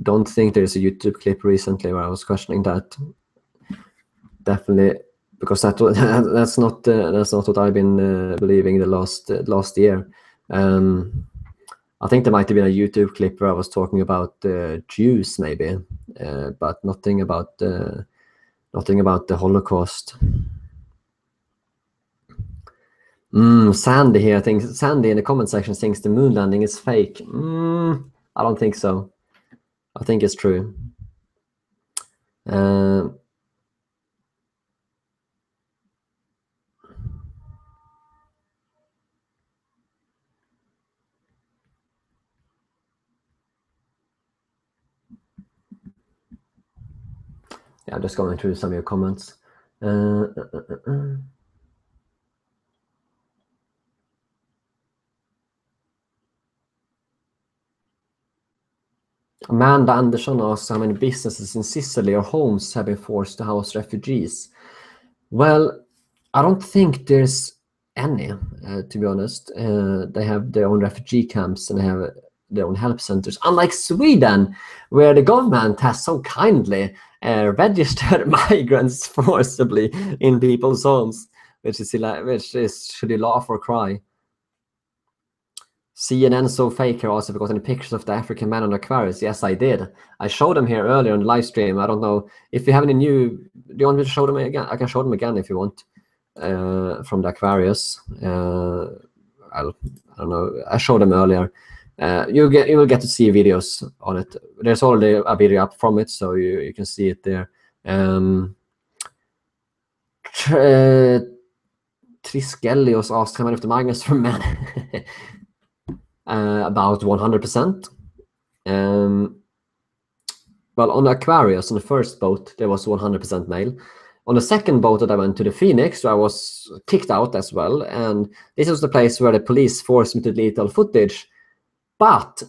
don't think there's a YouTube clip recently where I was questioning that. Definitely, because that's not what I've been believing the last year. I think there might have been a YouTube clip where I was talking about Jews, maybe, but nothing about the Holocaust. Sandy here. I think Sandy in the comment section thinks the moon landing is fake. I don't think so. I think it's true. Yeah, I'm just going through some of your comments. Uh. Amanda Anderson asks how many businesses in Sicily or homes have been forced to house refugees. Well, I don't think there's any, to be honest. They have their own refugee camps and they have their own help centers. Unlike Sweden, where the government has so kindly registered migrants forcibly in people's homes, which is should you laugh or cry? CNN so faker also got any pictures of the African man on Aquarius. Yes, I did. I showed them here earlier on the live stream. I don't know if you have any new. Do you want me to show them again? I can show them again if you want. From the Aquarius. I don't know. I showed them earlier. You will get to see videos on it. There's already a video up from it, so you can see it there. Triskelios asked how many of the migrants were men. About 100%. Well, on the Aquarius, on the first boat, there was 100% male. On the second boat that I went to, the Phoenix, I was kicked out as well. And this was the place where the police forced me to delete all footage. But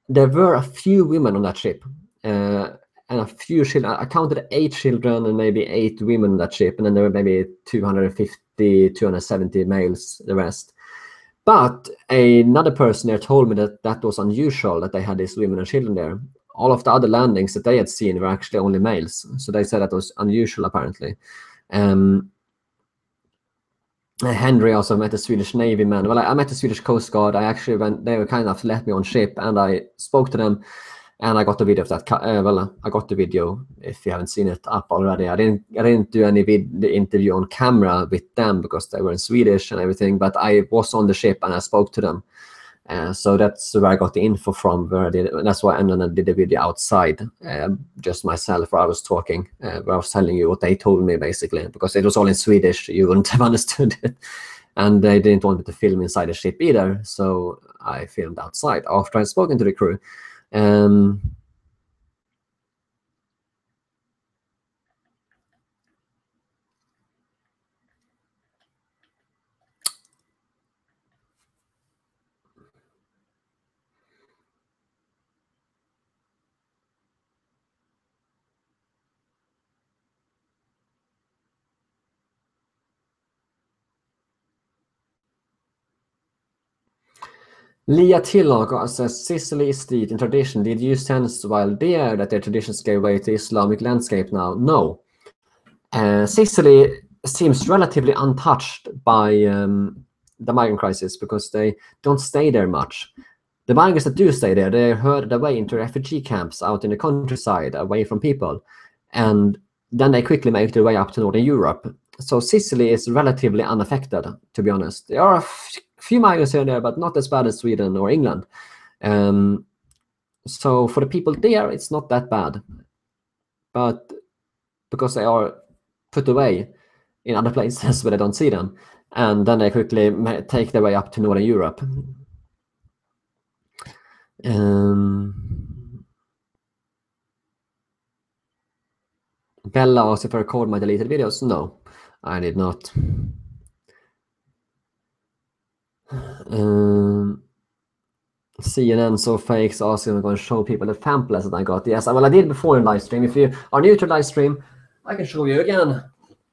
there were a few women on that ship. And a few children. I counted 8 children and maybe 8 women on that ship. And then there were maybe 250, 270 males, the rest. But another person there told me that that was unusual, that they had these women and children there. All of the other landings that they had seen were actually only males. So they said that was unusual, apparently. Henry also met a Swedish Navy man. Well, I met the Swedish Coast Guard. I actually went, they were kind enough to let me on ship, and I spoke to them, and I got the video of that. I got the video, if you haven't seen it, up already. I didn't do any the interview on camera with them because they were in Swedish and everything, but I was on the ship and I spoke to them. So that's where I got the info from. That's why, and then I did the video outside, just myself, where I was talking, where I was telling you what they told me, basically, because it was all in Swedish. You wouldn't have understood it, and they didn't want me to film inside the ship either. So I filmed outside after I'd spoken to the crew. Leah Tillag says Sicily is steeped in tradition. Did you sense while there that their traditions gave way to Islamic landscape now? No. Sicily seems relatively untouched by the migrant crisis because they don't stay there much. The migrants that do stay there, they're herded away into refugee camps out in the countryside, away from people. And then they quickly make their way up to Northern Europe. So Sicily is relatively unaffected, to be honest. There are a few migrants here and there, but not as bad as Sweden or England. So for the people there, it's not that bad. But because they are put away in other places where they don't see them, and then they quickly take their way up to Northern Europe. Bella asked if I recorded my deleted videos. No, I did not. CNN so fakes asking if I'm going to show people the pamphlets that I got. Yes, well, I did before in live stream. If you are new to live stream, I can show you again.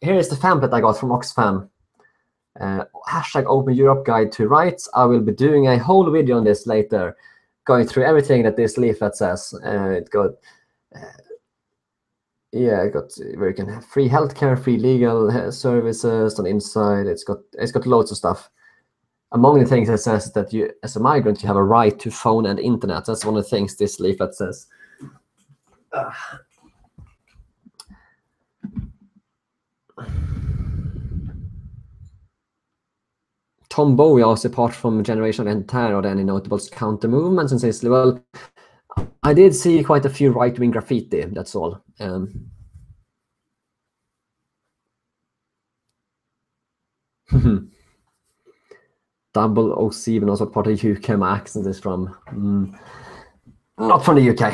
Here is the pamphlet I got from Oxfam. Hashtag Open Europe Guide to Rights. I will be doing a whole video on this later, going through everything that this leaflet says. It got yeah, it got where you can have free healthcare, free legal services on the inside. It's got loads of stuff. Among the things it says that you, as a migrant, you have a right to phone and internet. That's one of the things this leaflet says. Tom Bowie asked, apart from Generation Entire, are there any notable counter movements in Sicily? Well, I did see quite a few right-wing graffiti, that's all. Double 07 knows what part of the UK my accent is from. Not from the UK.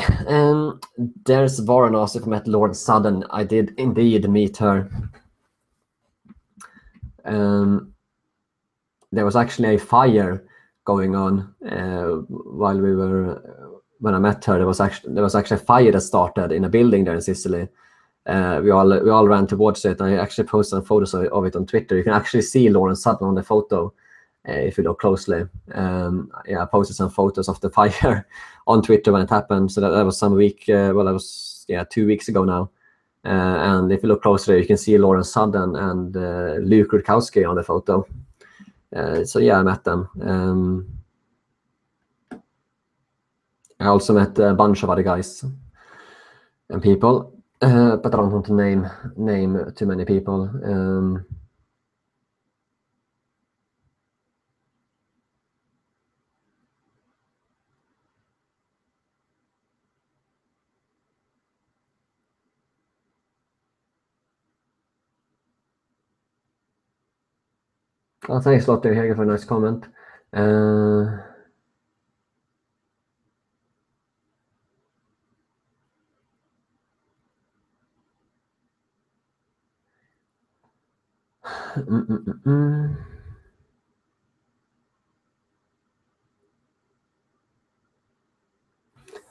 There's Warren asked if I met Lord Sudden. I did indeed meet her. There was actually a fire going on while we were when I met her. There was actually a fire that started in a building there in Sicily. We all ran towards it. I actually posted some photos of it on Twitter. You can actually see Lauren Sutton on the photo if you look closely. I posted some photos of the fire on Twitter when it happened. So that was some week. That was 2 weeks ago now. And if you look closely, you can see Lauren Sutton and Luke Rutkowski on the photo. So yeah, I met them. I also met a bunch of other guys and people, but I don't want to name too many people. Oh, thanks a lot, Hege, for a nice comment.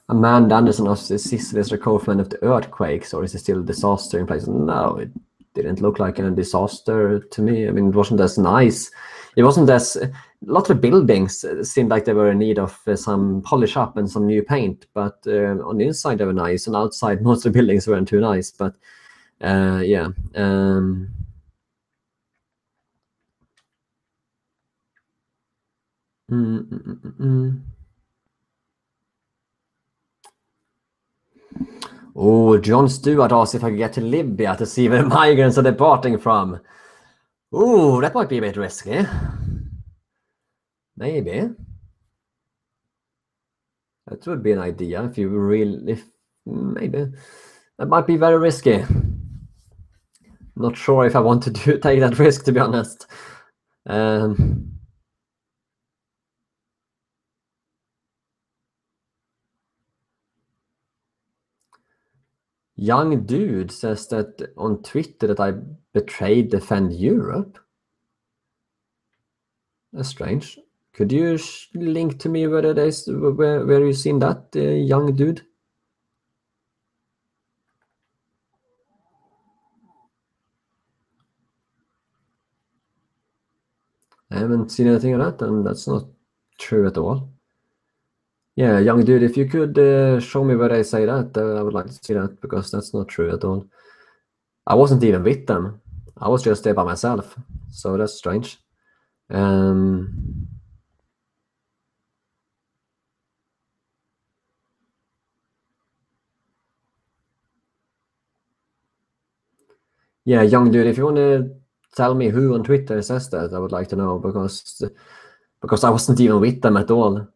Amanda Anderson asked, is Sicily the recovery of the earthquakes, or is it still a disaster in places? No, it didn't look like a disaster to me. I mean, it wasn't as nice. It wasn't as... A lot of buildings seemed like they were in need of some polish up and some new paint, but on the inside they were nice, and outside most of the buildings weren't too nice. But yeah. Oh, John Stewart asked if I could get to Libya to see where migrants are departing from. Oh, that might be a bit risky. Maybe. That would be an idea if you really... maybe. That might be very risky. Not sure if I want to take that risk, to be honest. Young Dude says that on Twitter that I betrayed Defend Europe. That's strange. Could you link to me where it is, where you've seen that, Young Dude? I haven't seen anything of that, and that's not true at all. Yeah, Young Dude, if you could show me where they say that, I would like to see that, because that's not true at all. I wasn't even with them. I was just there by myself, so that's strange. Yeah, Young Dude, if you want to tell me who on Twitter says that, I would like to know, because I wasn't even with them at all.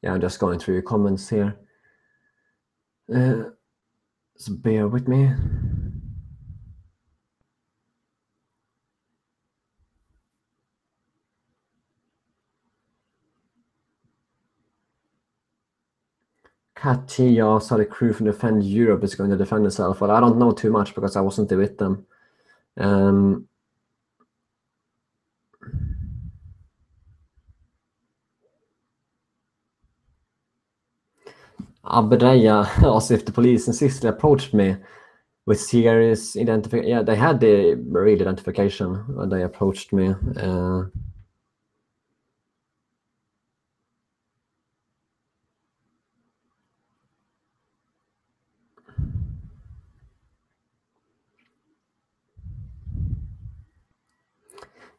Yeah, I'm just going through your comments here. So bear with me. Katia, so the crew from Defend Europe is going to defend itself. Well, I don't know too much because I wasn't there with them. Abreya asked if the police in Sicily approached me with serious identification. Yeah, they had the real identification when they approached me.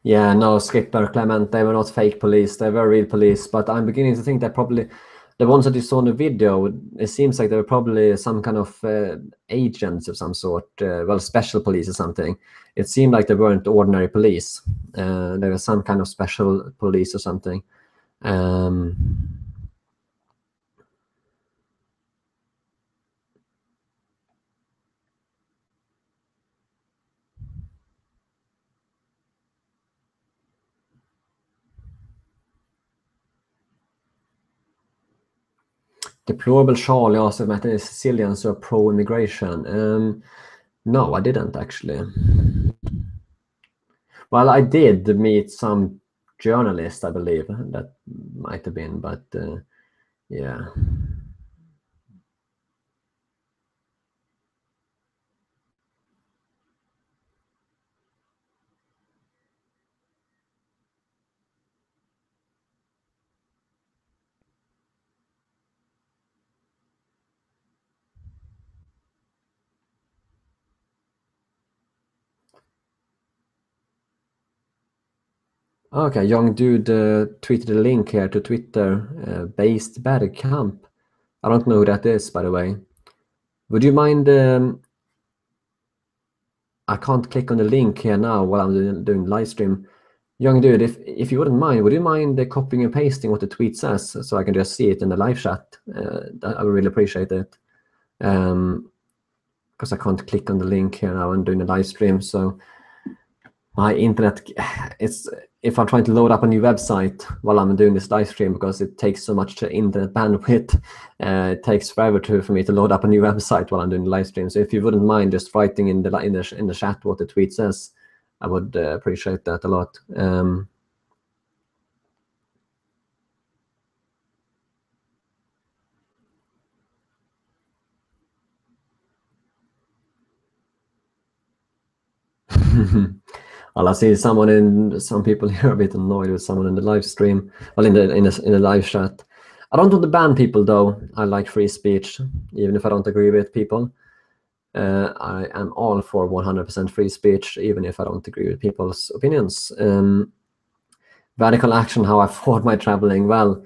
Yeah, no, Skipper, Clement, they were not fake police. They were real police. But I'm beginning to think that probably the ones that you saw in the video, it seems like they were probably some kind of agents of some sort, well, special police or something. It seemed like they weren't ordinary police. They were some kind of special police or something. Um, Deplorable Charlie asked if I met any Sicilians who are pro-immigration. No, I didn't actually. Well, I did meet some journalists, I believe, that might have been, but yeah. Okay, young dude tweeted a link here to Twitter, based Bergkamp. I don't know who that is, by the way. Would you mind? I can't click on the link here now while I'm doing live stream. Young dude, if you wouldn't mind, would you mind copying and pasting what the tweet says so I can just see it in the live chat? I would really appreciate it. Because I can't click on the link here now and doing the live stream. So my internet, it's if I'm trying to load up a new website while I'm doing this live stream, because it takes so much internet bandwidth, it takes forever for me to load up a new website while I'm doing the live stream. So if you wouldn't mind just writing in the chat what the tweet says, I would appreciate that a lot. Well, I see some people here are a bit annoyed with someone in the live stream, well, in the live chat. I don't want to ban people though. I like free speech, even if I don't agree with people. I am all for 100% free speech, even if I don't agree with people's opinions. Radical action, how I fought my traveling. Well,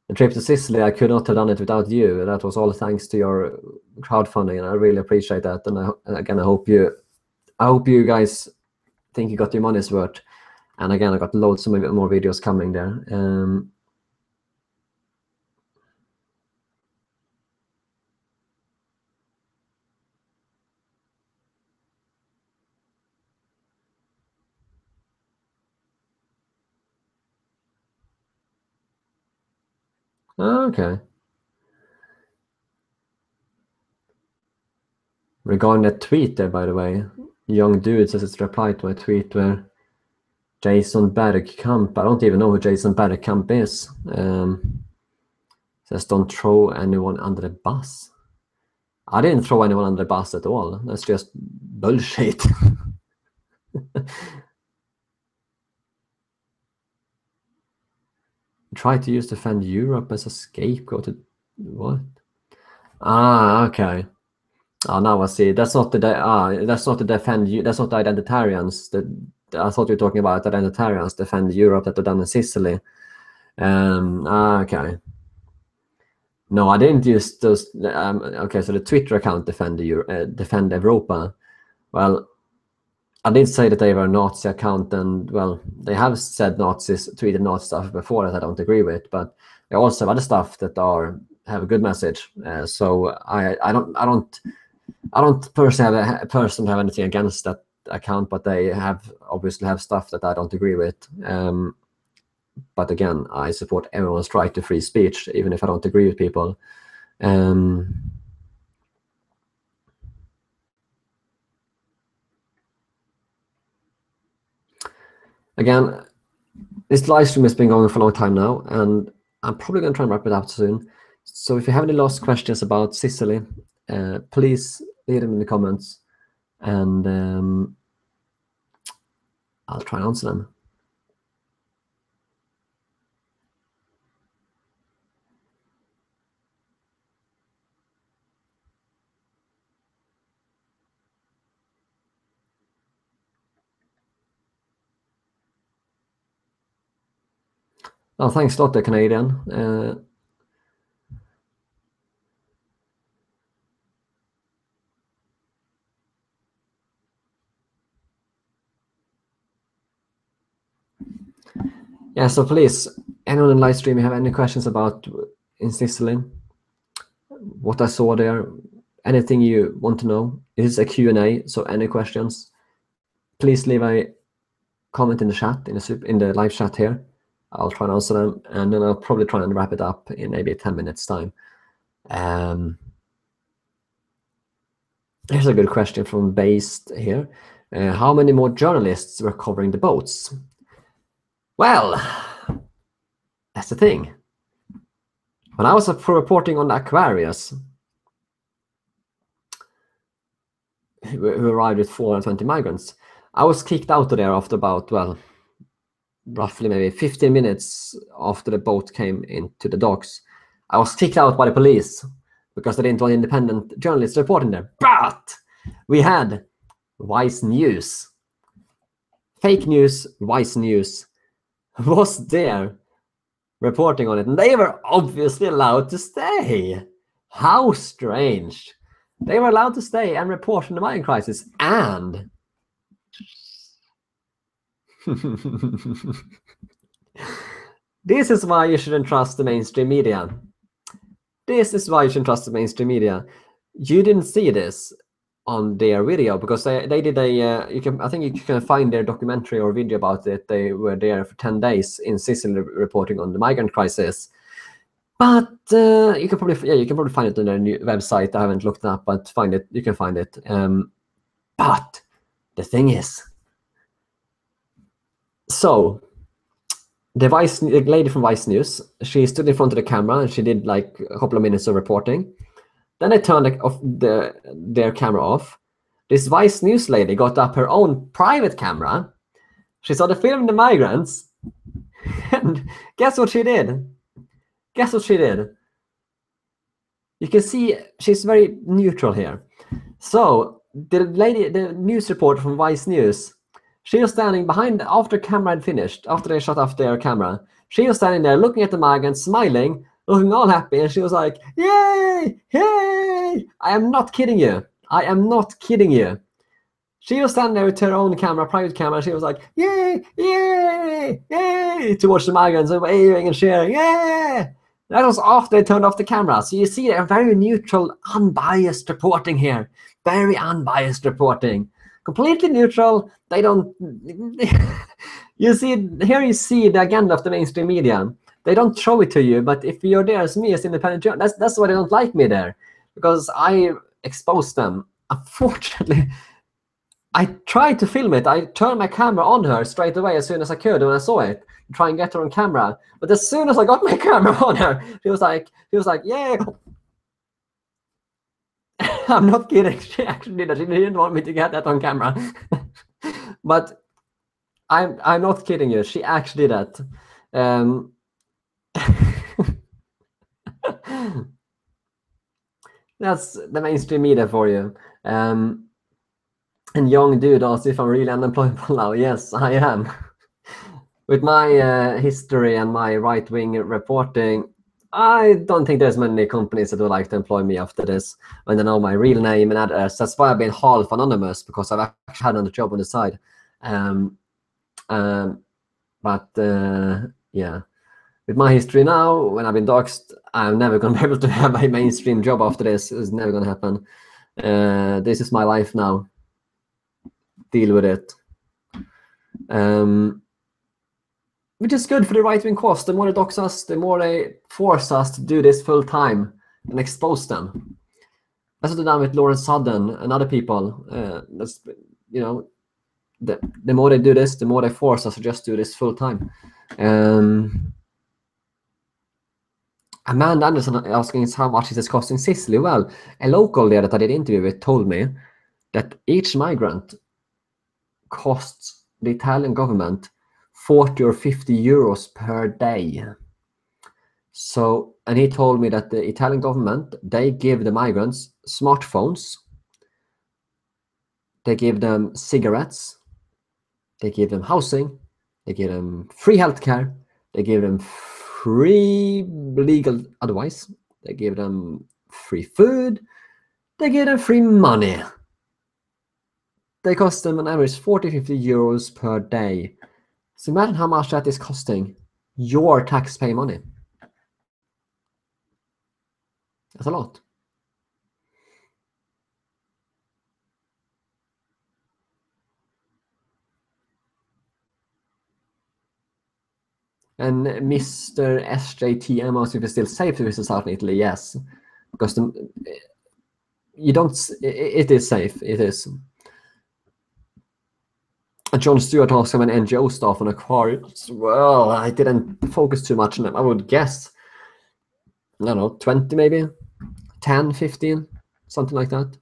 the trip to Sicily, I could not have done it without you. That was all thanks to your crowdfunding, and I really appreciate that. And again, I hope you guys think you got your money's worth. And again, I got loads of more videos coming there. Okay. Regarding that tweet there, by the way, young dude says it's a reply to a tweet where Jason Bergkamp, I don't even know who Jason Bergkamp is, says don't throw anyone under the bus. I didn't throw anyone under the bus at all. That's just bullshit. Try to use defend Europe as a scapegoat. What? Ah, okay. Oh, now I see. That's not that's not the defend you. That's not the identitarians. I thought you were talking about identitarians defend Europe that were done in Sicily. Okay. No, I didn't use those. Okay, so the Twitter account defend Europa. Well, I did say that they were a Nazi account, and well, they have said Nazis, tweeted Nazi stuff before that I don't agree with, but they also have other stuff that have a good message. So I don't personally have anything against that account, but they obviously have stuff that I don't agree with. But again, I support everyone's right to free speech, even if I don't agree with people. Again, this live stream has been going for a long time now, and I'm probably going to try and wrap it up soon. So if you have any last questions about Sicily, please leave them in the comments, and I'll try and answer them. Oh, thanks a lot, the Canadian. Yeah, so please, anyone in live stream, you have any questions about in Sicily? What I saw there? Anything you want to know? This is a Q&A, so any questions, please leave a comment in the chat, in the live chat here. I'll try and answer them, and then I'll probably try and wrap it up in maybe 10 minutes time. Here's a good question from Based here. How many more journalists were covering the boats? Well, that's the thing. When I was reporting on the Aquarius, who arrived with 420 migrants, I was kicked out of there after about, well, roughly maybe 15 minutes after the boat came into the docks. I was kicked out by the police because they didn't want independent journalists reporting there. But we had Vice News. Fake news, Vice News was there reporting on it. And they were obviously allowed to stay. How strange. They were allowed to stay and report on the migrant crisis. And this is why you shouldn't trust the mainstream media. This is why you shouldn't trust the mainstream media. You didn't see this on their video because they did a I think you can find their documentary or video about it. They were there for 10 days in Sicily reporting on the migrant crisis. But you can probably find it on their new website. I haven't looked it up, but find it. You can find it. But the thing is, so the lady from Vice News, she stood in front of the camera and she did like a couple of minutes of reporting. Then they turned their camera off. This Vice News lady got up her own private camera. She started filming the migrants. And guess what she did? Guess what she did? You can see she's very neutral here. So the news reporter from Vice News, she was standing behind, after camera had finished, after they shut off their camera, she was standing there looking at the migrants, smiling, looking all happy, and she was like, yay, yay! I am not kidding you. I am not kidding you. She was standing there with her own camera, private camera, and she was like, yay, yay, yay, towards the migrants, and waving and cheering, yay! That was after they turned off the camera. So you see, they're very neutral, unbiased reporting here. Very unbiased reporting. Completely neutral. They don't... You see, here you see the agenda of the mainstream media. They don't show it to you, but if you're there as me, as independent journalist, that's why they don't like me there. Because I expose them. Unfortunately, I tried to film it. I turned my camera on her straight away as soon as I could when I saw it. Try and get her on camera. But as soon as I got my camera on her, she was like, yeah. I'm not kidding. She actually did that. She didn't want me to get that on camera. But I'm not kidding you. She actually did that. That's the mainstream media for you. And young dude asks if I'm really unemployable now. Yes, I am. With my history and my right-wing reporting, I don't think there's many companies that would like to employ me after this when they know my real name and address. That's why I've been half anonymous, because I've actually had another job on the side. Yeah, with my history now, when I've been doxxed, I'm never going to be able to have a mainstream job after this. It's never going to happen. This is my life now. Deal with it. Which is good for the right-wing cause. The more they dox us, the more they force us to do this full time and expose them. That's what they've done with Lauren Sudden and other people. That's, you know, the more they do this, the more they force us to just do this full time. Amanda Anderson asking how much is this costing Sicily? Well, a local there that I did interview with told me that each migrant costs the Italian government 40 or 50 euros per day. So, and he told me that the Italian government, they give the migrants smartphones, they give them cigarettes, they give them housing, they give them free healthcare, They give them free legal advice. They give them free food. They give them free money. They cost them on average 40-50 euros per day. So imagine how much that is costing your taxpayer money. That's a lot. And Mr. SJTM asks if it's still safe to visit Southern Italy. Yes, because you don't. It is safe. It is. John Stewart asks about NGO staff on Aquarius. Well, I didn't focus too much on them. I would guess, I don't know, 20 maybe, 10, 15, something like that.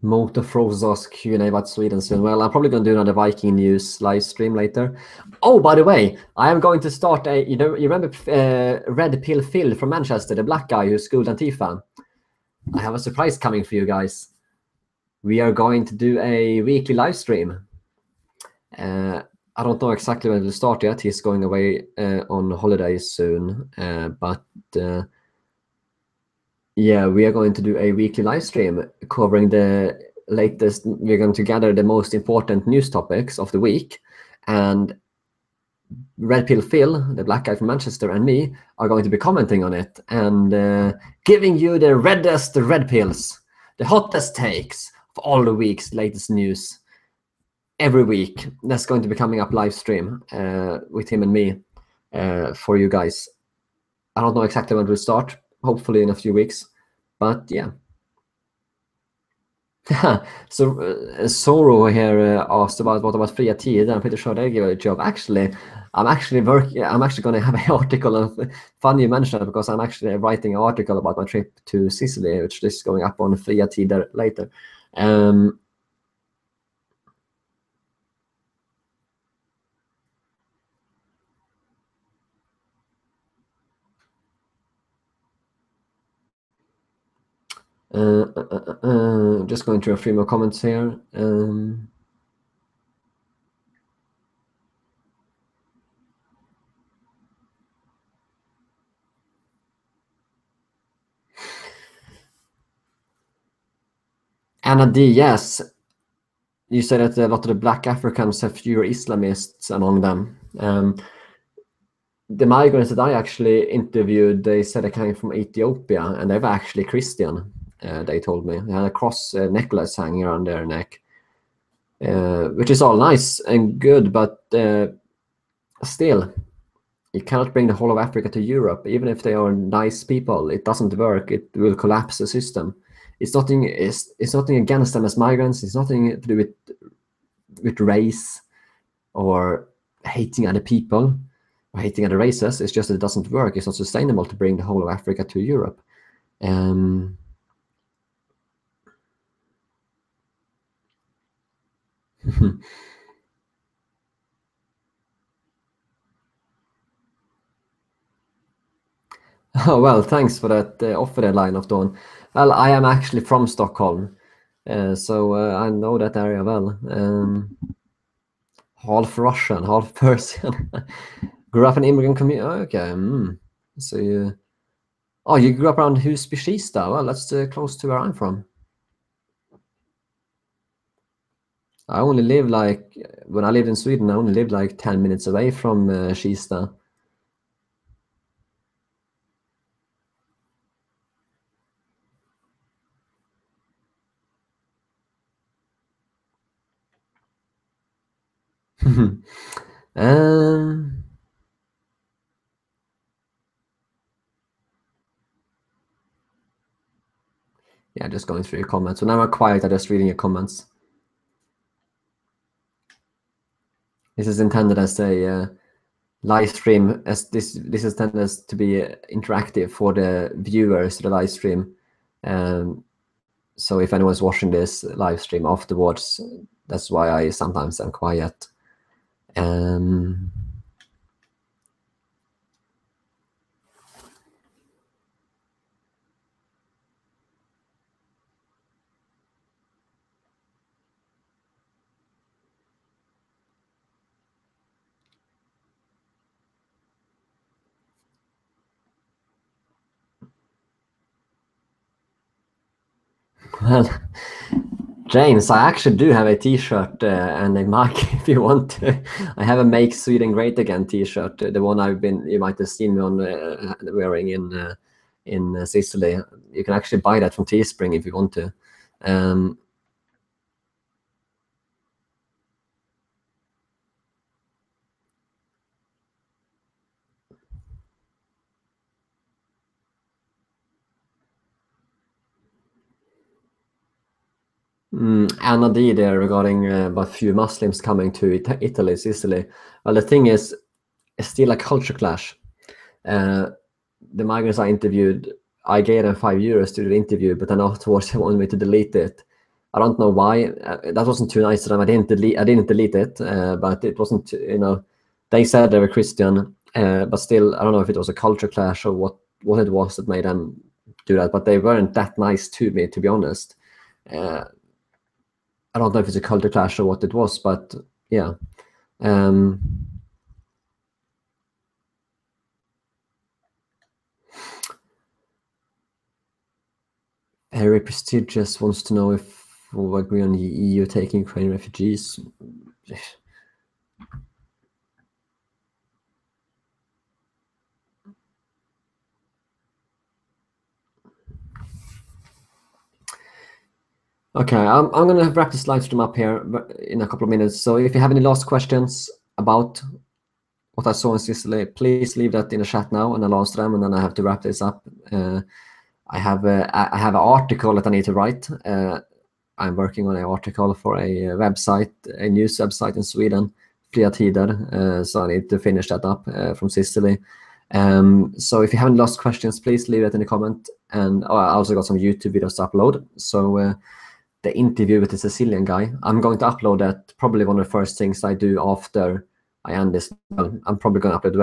Motor Froze asks Q&A about Sweden soon. Well, I'm probably going to do another Viking news live stream later. Oh, by the way, I am going to start a, you remember Red Pill Phil from Manchester, the black guy who schooled Antifa? I have a surprise coming for you guys. We are going to do a weekly live stream. I don't know exactly when it will start yet. He's going away on holidays soon. But yeah, we are going to do a weekly live stream covering the latest. We're going to gather the most important news topics of the week. And Red Pill Phil, the black guy from Manchester, and me are going to be commenting on it and giving you the reddest red pills, the hottest takes of all the week's latest news. Every week, that's going to be coming up live stream with him and me for you guys. I don't know exactly when we'll start. Hopefully in a few weeks, but yeah. So Soro here asked about what about Fria Tid. I'm pretty sure they give a job. Actually, I'm actually going to have an article. Of, funny you mentioned it, because I'm actually writing an article about my trip to Sicily, which is going up on Fria Tid later. Just going through a few more comments here. Anna D, yes. You said that a lot of the black Africans have fewer Islamists among them. The migrants that I actually interviewed, they said they came from Ethiopia, and they were actually Christian. They told me they had a cross necklace hanging around their neck, which is all nice and good, but still, you cannot bring the whole of Africa to Europe. Even if they are nice people, it doesn't work. It will collapse the system. It's nothing. It's nothing against them as migrants. It's nothing to do with race or hating other people or hating other races. It's just that it doesn't work. It's not sustainable to bring the whole of Africa to Europe. Oh, well, thanks for that offer there, line of Dawn. Well, I am actually from Stockholm, so I know that area well. Half Russian, half Persian. Grew up in immigrant community. Oh, okay. So you grew up around Husby, Kista. Well, that's close to where I'm from. I only live when I lived in Sweden, I only lived like 10 minutes away from Kista. Yeah, just going through your comments. When I'm quiet, I'm just reading your comments. This is intended as a live stream, as this is intended as to be interactive for the viewers of the live stream. So if anyone's watching this live stream afterwards, that's why I sometimes am quiet. Well, James, I actually do have a T-shirt and a mug if you want to. I have a "Make Sweden Great Again" T-shirt, the one you might have seen me on wearing in Sicily. You can actually buy that from Teespring if you want to. Anna D there regarding about few Muslims coming to Italy, Sicily. Well, the thing is, it's still a culture clash. The migrants I interviewed, I gave them €5 to do the interview, but then afterwards they wanted me to delete it. I don't know why. That wasn't too nice of them. I didn't delete it, but it wasn't. They said they were Christian, but still, I don't know if it was a culture clash or what it was that made them do that. But they weren't that nice to me, to be honest. I don't know if it's a culture clash or what it was, but yeah. Very prestigious wants to know if we'll agree on the EU taking Ukrainian refugees. Okay, I'm going to wrap this live stream up here in a couple of minutes. So if you have any last questions about what I saw in Sicily, please leave that in the chat now, and I'll answer them, and then I have to wrap this up. I have an article that I need to write. I'm working on an article for a website, a news website in Sweden, Fria Tider. So I need to finish that up from Sicily. So if you haven't lost questions, please leave it in the comment. And I also got some YouTube videos to upload. So the interview with the Sicilian guy, I'm going to upload that, probably one of the first things I do after I end this. Well, I'm probably going to upload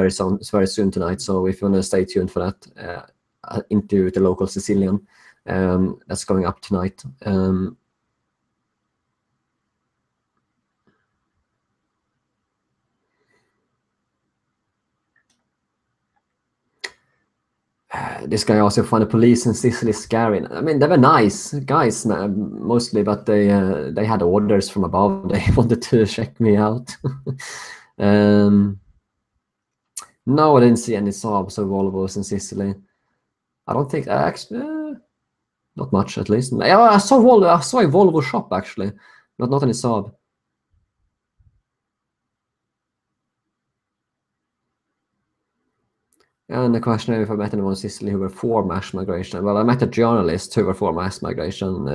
very soon tonight. So if you want to stay tuned for that interview with the local Sicilian, that's going up tonight. This guy also found the police in Sicily scary. I mean, they were nice guys mostly, but they had orders from above. They wanted to check me out. No, I didn't see any Saabs or Volvos in Sicily. I don't think actually, not much at least. I saw a Volvo shop actually, not any Saab. And the question if I met anyone in Sicily who were for mass migration. Well, I met a journalist who were for mass migration.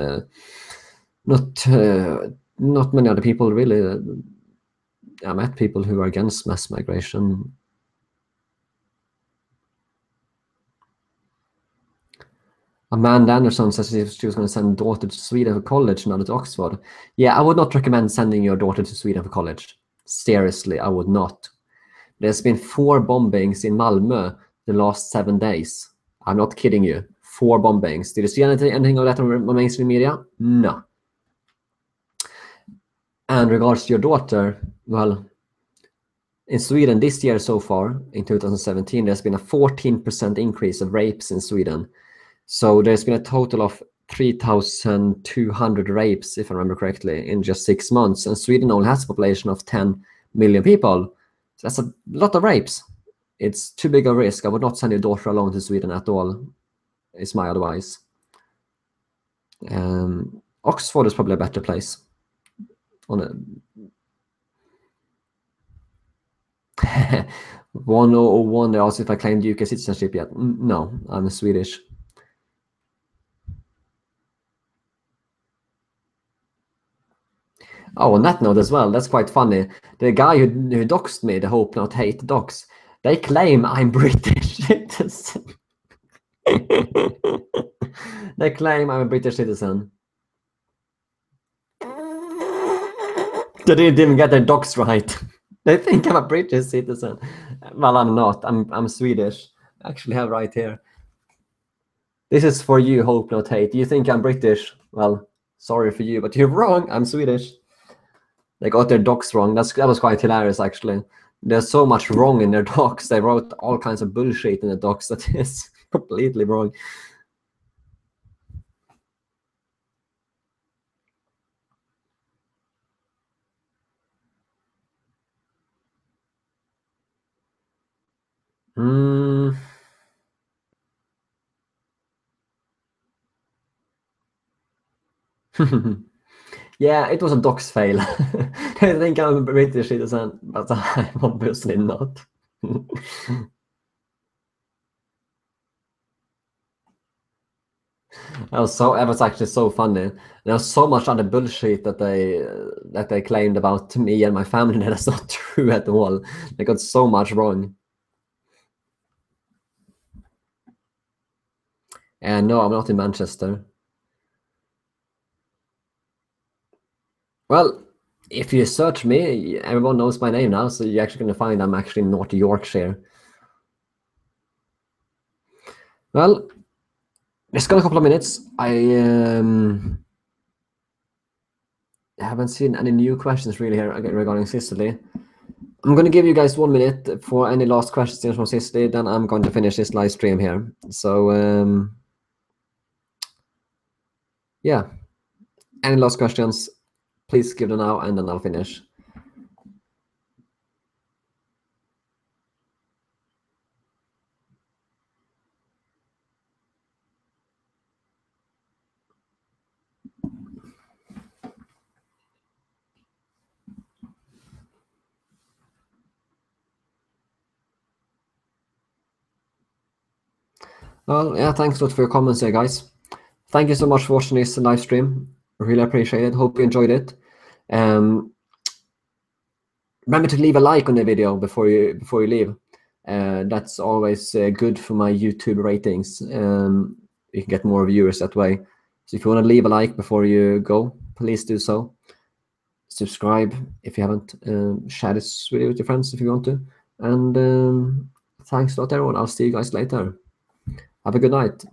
Not many other people really. I met people who are against mass migration. Amanda Anderson says she was going to send daughter to Sweden for college, not to Oxford. Yeah, I would not recommend sending your daughter to Sweden for college. Seriously, I would not. There's been 4 bombings in Malmö the last 7 days. I'm not kidding you. 4 bombings. Did you see anything of that on mainstream media? No. And regards to your daughter, well, in Sweden this year so far, in 2017, there's been a 14% increase of rapes in Sweden. So there's been a total of 3,200 rapes, if I remember correctly, in just 6 months. And Sweden only has a population of 10 million people. So that's a lot of rapes. It's too big a risk. I would not send your daughter alone to Sweden at all, is my advice. Oxford is probably a better place. On a 101, they asked if I claimed UK citizenship yet. No, I'm Swedish. Oh, on that note as well, that's quite funny. The guy who doxed me, the Hope Not Hate docs, they claim I'm British citizen. They claim I'm a British citizen. They didn't even get their docs right. They think I'm a British citizen. Well, I'm not. I'm Swedish. I actually have right here. This is for you, Hope Not Hate. You think I'm British? Well, sorry for you, but you're wrong. I'm Swedish. They got their docs wrong. That was quite hilarious, actually. There's so much wrong in their docs. They wrote all kinds of bullshit in the docs that is completely wrong. Hmm. Yeah, it was a docs fail. I think I'm a British citizen, but I'm obviously not. That was actually so funny. There was so much other bullshit that they claimed about me and my family that is not true at all. They got so much wrong. And no, I'm not in Manchester. Well, if you search me, everyone knows my name now, so you're actually going to find I'm actually in North Yorkshire. Well, it's gone a couple of minutes. I haven't seen any new questions really here regarding Sicily. I'm going to give you guys 1 minute for any last questions from Sicily, then I'm going to finish this live stream here. So, yeah, any last questions, please give them now, and then I'll finish. Well, yeah, thanks a lot for your comments there, guys. Thank you so much for watching this live stream. Really appreciate it. Hope you enjoyed it. Remember to leave a like on the video before you leave. That's always good for my YouTube ratings. You can get more viewers that way. So if you want to leave a like before you go, please do so. Subscribe if you haven't. Share this video with your friends if you want to. And thanks a lot, everyone. I'll see you guys later. Have a good night.